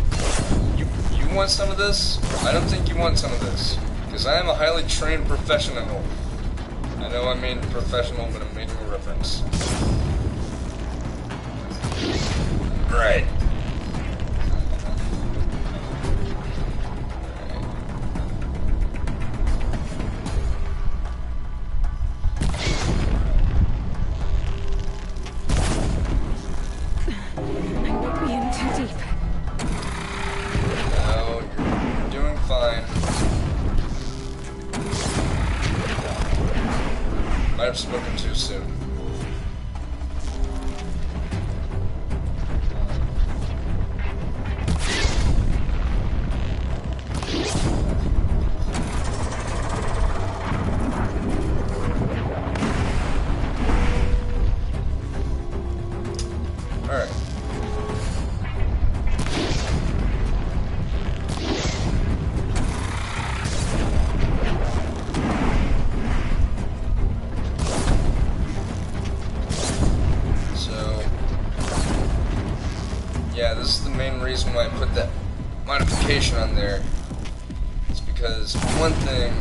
You want some of this? I don't think you want some of this. Because I am a highly trained professional. I know I mean professional, but I'm making a reference. Right. I've spoken too soon. Alright. Yeah, this is the main reason why I put that modification on there. It's because, one thing,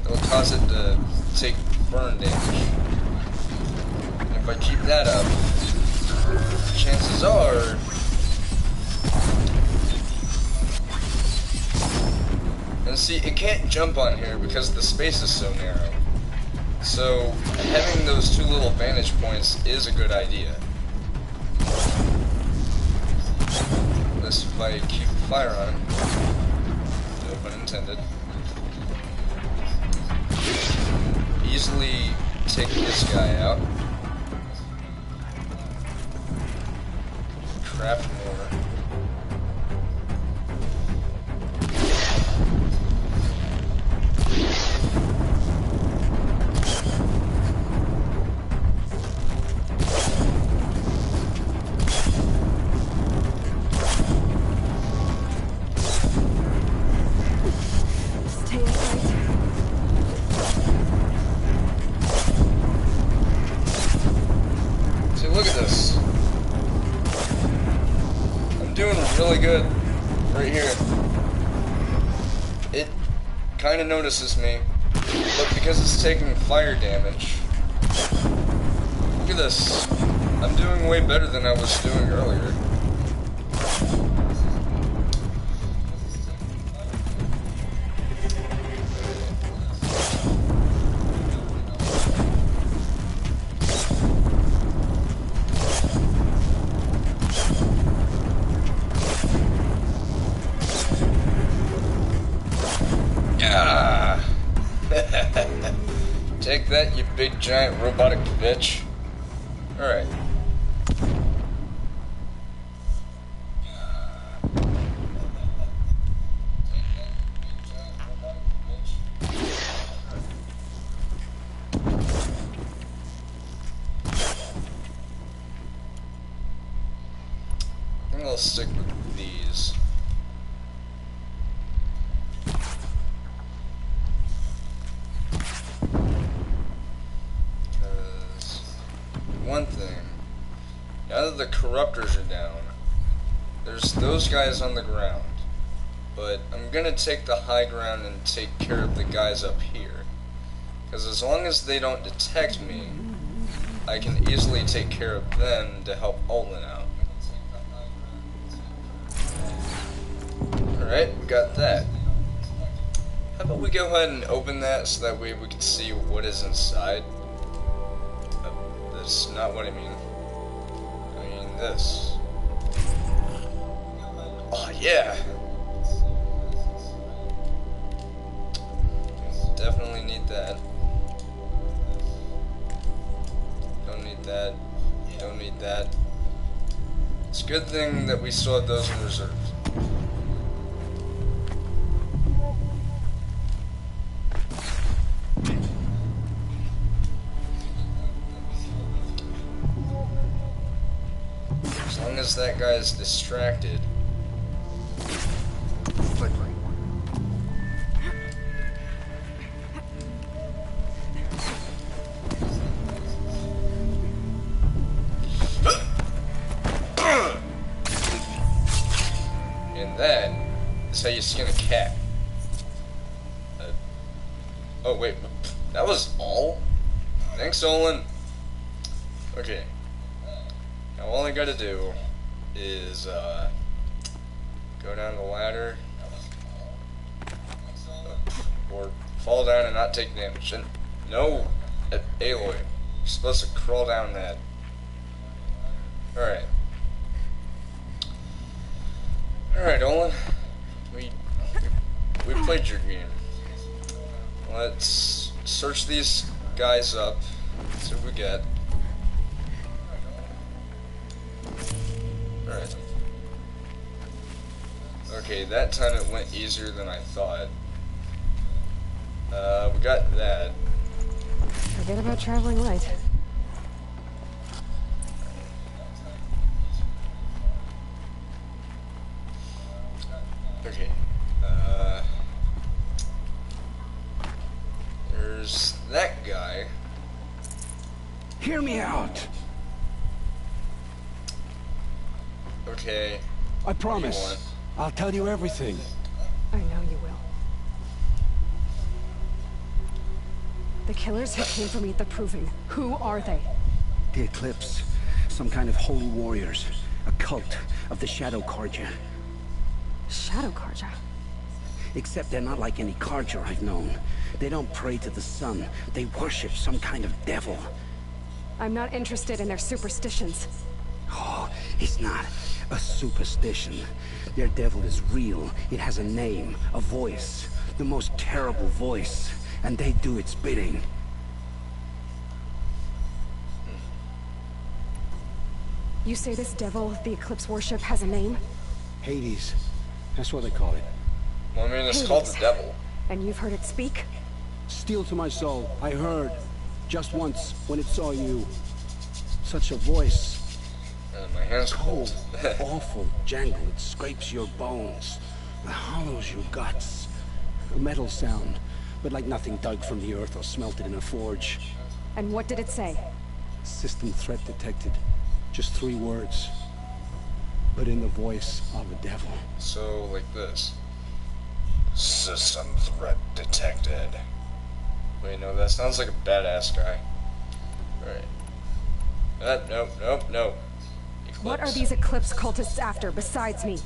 it'll cause it to take burn damage. And if I keep that up, chances are and see, it can't jump on here because the space is so narrow. So, having those two little vantage points is a good idea. Unless if I keep fire on him. No pun intended. Easily take this guy out. Craft more. Look at this. I'm doing really good right here. It kind of notices me, but because it's taking fire damage, look at this. I'm doing way better than I was doing earlier. Take that, you big giant robotic bitch. Alright. I think I'll stick with these. One thing, now that the corruptors are down, there's those guys on the ground, but I'm gonna take the high ground and take care of the guys up here, because as long as they don't detect me, I can easily take care of them to help Olin out. Alright, we got that. How about we go ahead and open that so that way we can see what is inside? That's not what I mean. I mean this. Oh yeah! Definitely need that. Don't need that. Don't need that. It's a good thing that we still have those in reserve. as that guy's distracted. And that is how you skin a cat. Oh wait, that was all? Thanks, Olin. Okay. Now all I gotta do is go down the ladder or fall down and not take damage. And no, Aloy, you're supposed to crawl down that. Alright. Alright, Olin. We played your game. Let's search these guys up. See what we get. Alright. Okay, that time it went easier than I thought. We got that. Forget about traveling light. Okay. There's that guy. Hear me out. Okay. I promise. I'll tell you everything. I know you will. The killers who came for me at the Proving. Who are they? The Eclipse. Some kind of holy warriors. A cult of the Shadow Carja. Shadow Carja? Except they're not like any Carja I've known. They don't pray to the sun. They worship some kind of devil. I'm not interested in their superstitions. Oh, it's not a superstition. Their devil is real. It has a name, a voice. The most terrible voice. And they do its bidding. You say this devil the Eclipse worship has a name? Hades. That's what they call it. Well, I mean, it's called the devil. And you've heard it speak? Steel to my soul. I heard. Just once, when it saw you. Such a voice. My hand's cold. Awful jangle. It scrapes your bones. It hollows your guts. A metal sound, but like nothing dug from the earth or smelted in a forge. And what did it say? System threat detected. Just 3 words. But in the voice of a devil. So, like this. System threat detected. Wait, no, that sounds like a badass guy. Alright. Nope. Eclipse. What are these Eclipse cultists after, besides me?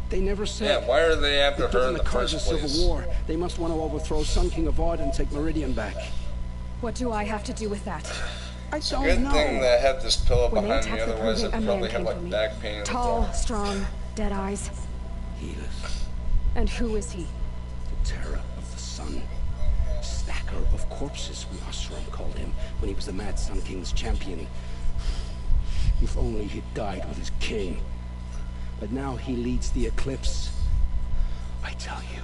They never said. Yeah, why are they after her in the first place? Civil War. They must want to overthrow Sun King of Ard and take Meridian back. What do I have to do with that? It's a good thing that I have this pillow When behind they me, attacked the otherwise Proving, I'd a probably man have came like for me. back pain in the Tall, dark. strong, dead eyes. Healers. And who is he? The terror of the sun. Stacker of corpses, we Osram called him, when he was the Mad Sun King's champion. If only he'd died with his king. But now he leads the Eclipse. I tell you,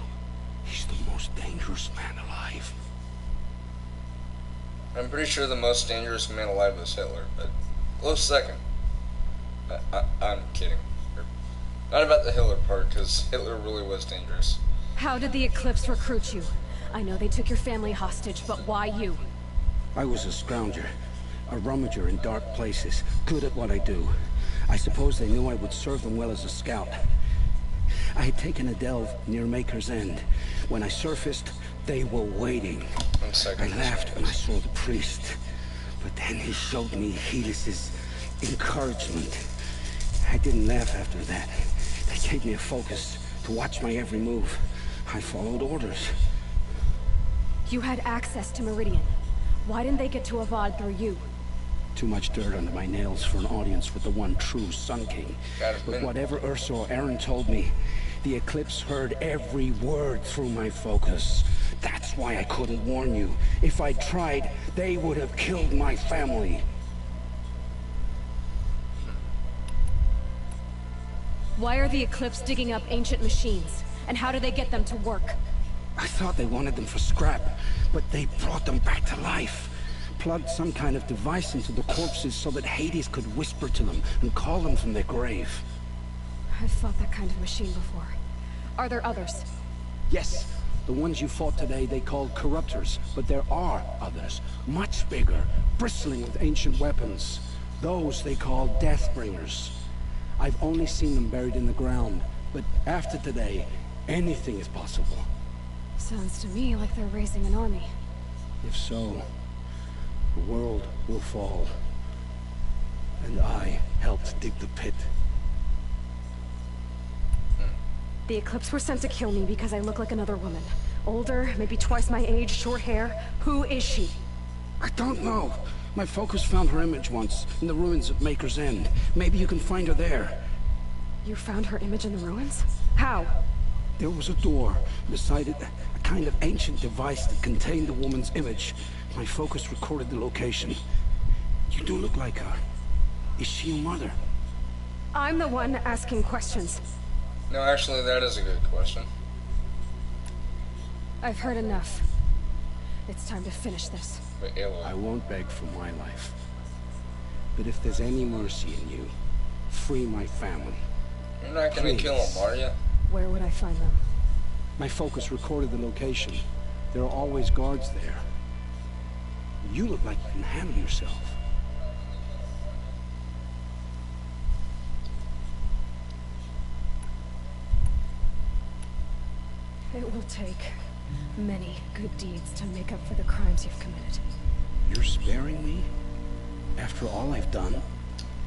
he's the most dangerous man alive. I'm pretty sure the most dangerous man alive was Hitler, but close second. I'm kidding. Not about the Hitler part, because Hitler really was dangerous. How did the Eclipse recruit you? I know they took your family hostage, but why you? I was a scrounger, a rummager in dark places, good at what I do. I suppose they knew I would serve them well as a scout. I had taken a delve near Maker's End. When I surfaced, they were waiting. 1 second. I laughed when I saw the priest, but then he showed me Helis's encouragement. I didn't laugh after that. They gave me a focus to watch my every move. I followed orders. You had access to Meridian. Why didn't they get to Avad through you? Too much dirt under my nails for an audience with the one true Sun King. But whatever Ursa or Aaron told me, the Eclipse heard every word through my focus. That's why I couldn't warn you. If I tried, they would have killed my family. Why are the Eclipse digging up ancient machines? And how do they get them to work? I thought they wanted them for scrap, but they brought them back to life. plugged some kind of device into the corpses so that Hades could whisper to them and call them from their grave. I've fought that kind of machine before. Are there others? Yes, the ones you fought today they called corruptors, but there are others, much bigger, bristling with ancient weapons. Those they call Deathbringers. I've only seen them buried in the ground, but after today, anything is possible. Sounds to me like they're raising an army. If so, the world will fall. And I helped dig the pit. The Eclipse were sent to kill me because I look like another woman. Older, maybe twice my age, short hair. Who is she? I don't know. My focus found her image once, in the ruins of Maker's End. Maybe you can find her there. You found her image in the ruins? How? There was a door. Beside it, a kind of ancient device that contained the woman's image. My focus recorded the location. You do look like her. Is she your mother? I'm the one asking questions. No, actually, that is a good question. I've heard enough. It's time to finish this. Wait, Aloy. I won't beg for my life. But if there's any mercy in you, free my family. You're not gonna kill them, are you? Where would I find them? My focus recorded the location. There are always guards there. You look like you can handle yourself. It will take many good deeds to make up for the crimes you've committed. You're sparing me? After all I've done?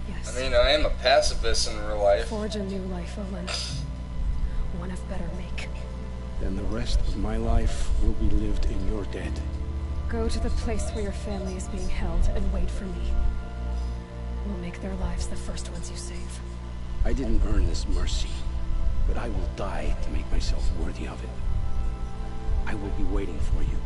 Yes. I mean, I am a pacifist in real life. Forge a new life, Olin. One of better make. Then the rest of my life will be lived in your dead. Go to the place where your family is being held and wait for me. We'll make their lives the first ones you save. I didn't earn this mercy, but I will die to make myself worthy of it. I will be waiting for you.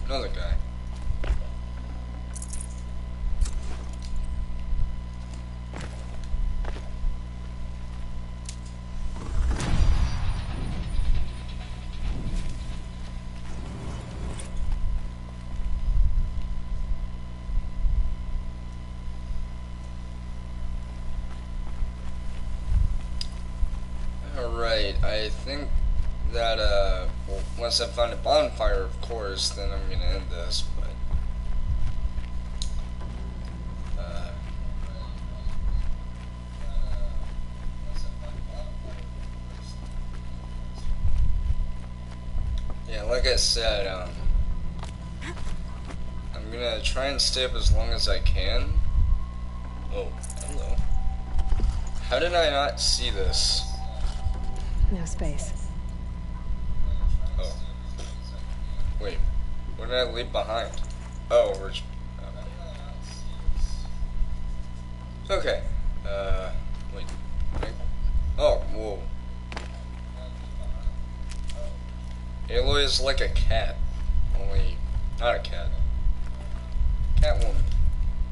Another guy. Alright, I think that, well, once I find a bonfire, of course, then I'm gonna end this, but... yeah, like I said, I'm gonna try and stay up as long as I can. Oh, hello. How did I not see this? No space. Oh. Wait. What did I leave behind? Oh, we're... okay. Wait. Oh, whoa. Aloy is like a cat. Only... not a cat. Catwoman.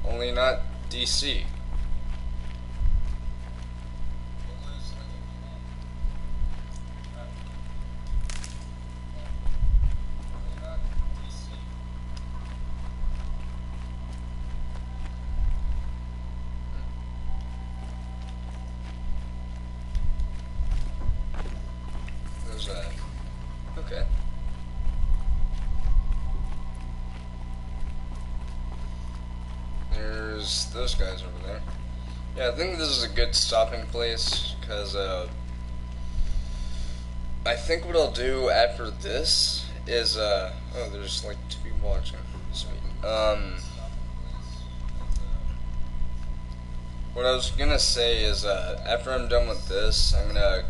Only not DC. Okay. There's those guys over there. Yeah, I think this is a good stopping place, because, I think what I'll do after this is, oh, there's like 2 people watching. Sweet. What I was gonna say is, after I'm done with this, I'm gonna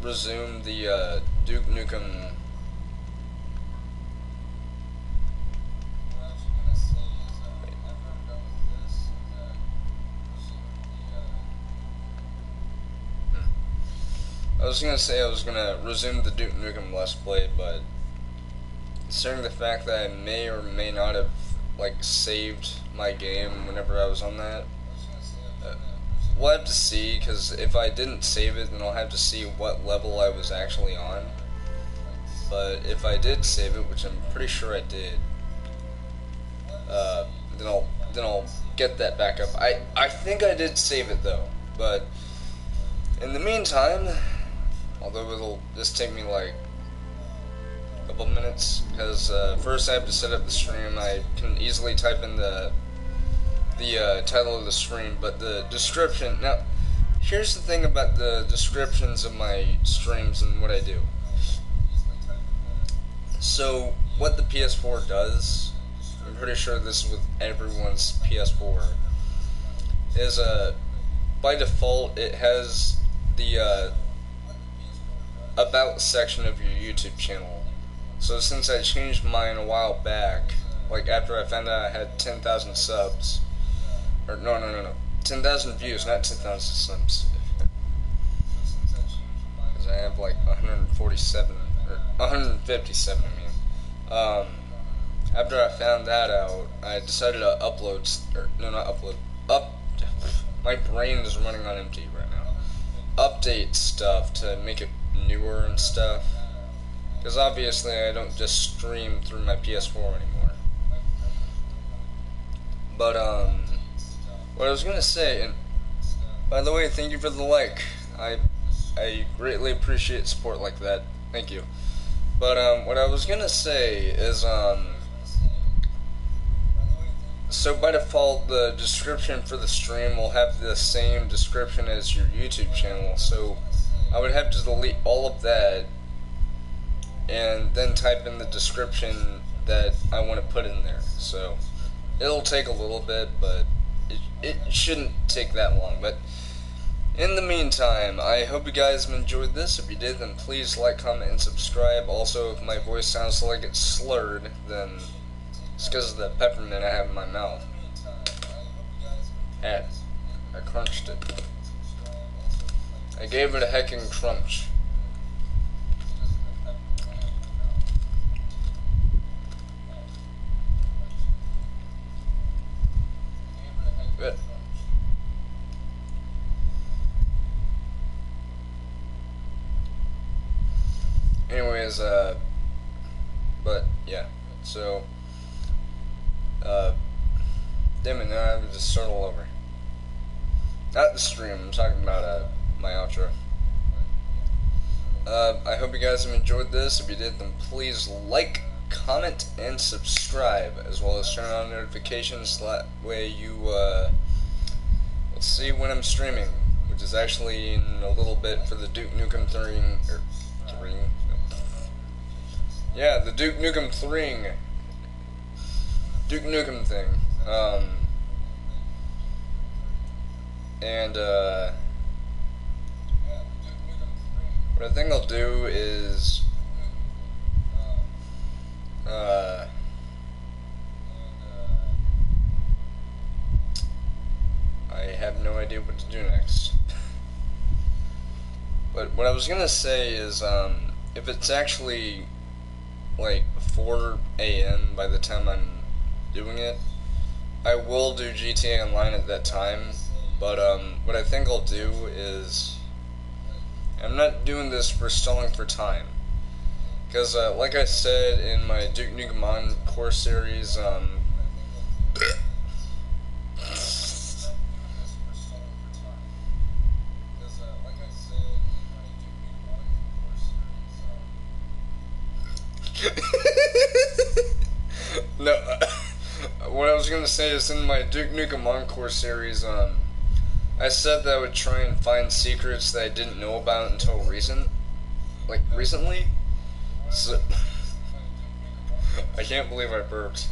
resume the, Duke Nukem. I was gonna say I was gonna resume the Duke Nukem Let's Play, but considering the fact that I may or may not have like saved my game whenever I was on that. We'll have to see, because if I didn't save it, then I'll have to see what level I was actually on. But if I did save it, which I'm pretty sure I did, then I'll get that back up. I think I did save it though, but in the meantime, although it'll just take me like a couple minutes, because first I have to set up the stream. I can easily type in the title of the stream, but the description. Now, here's the thing about the descriptions of my streams and what I do. So, what the PS4 does, I'm pretty sure this is with everyone's PS4, is by default it has the about section of your YouTube channel. So since I changed mine a while back, like after I found out I had 10,000 subs, or no, 10,000 views, not 10,000 subs, because I have like 147, or 157 I mean. After I found that out, I decided to upload, or no, not upload, my brain is running on empty right now. Update stuff to make it newer and stuff. Because obviously I don't just stream through my PS4 anymore. But, what I was gonna say, and by the way, thank you for the like. I greatly appreciate support like that. Thank you. But, what I was gonna say is, so by default, the description for the stream will have the same description as your YouTube channel, so I would have to delete all of that and then type in the description that I want to put in there. So it'll take a little bit, but it shouldn't take that long. But in the meantime, I hope you guys have enjoyed this. If you did, then please like, comment, and subscribe. Also, if my voice sounds like it's slurred, then it's because of the peppermint I have in my mouth. I crunched it. I gave it a heckin' crunch. Good. Anyways, but yeah, so, damn it, now I have to just start all over. Not the stream, I'm talking about, my outro. I hope you guys have enjoyed this. If you did, then please like, comment, and subscribe, as well as turn on notifications, so that way you, will see when I'm streaming, which is actually in a little bit for the Duke Nukem 3, yeah, the Duke Nukem 3, Duke Nukem thing, and, what I think I'll do is, I have no idea what to do next. But what I was gonna say is, if it's actually like 4 AM by the time I'm doing it, I will do GTA Online at that time. But what I think I'll do is, I'm not doing this for stalling for time, because like I said in my Duke Nukem Encore series, no, what I was gonna say is in my Duke Nukem Encore series, I said that I would try and find secrets that I didn't know about until recently. So, I can't believe I burped.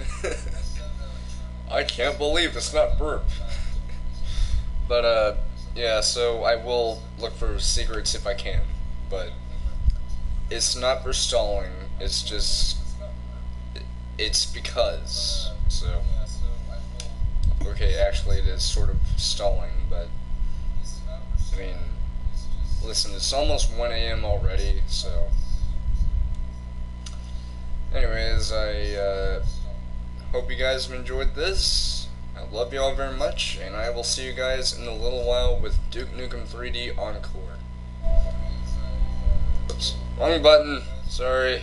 I can't believe it's not burp. But, yeah, so I will look for secrets if I can, but it's not for stalling, it's just, it's because, so, okay, actually it is sort of stalling, but, I mean, listen, it's almost 1 AM already, so, anyways, I, hope you guys have enjoyed this. I love you all very much, and I will see you guys in a little while with Duke Nukem 3D Encore. Oops, wrong button. Sorry.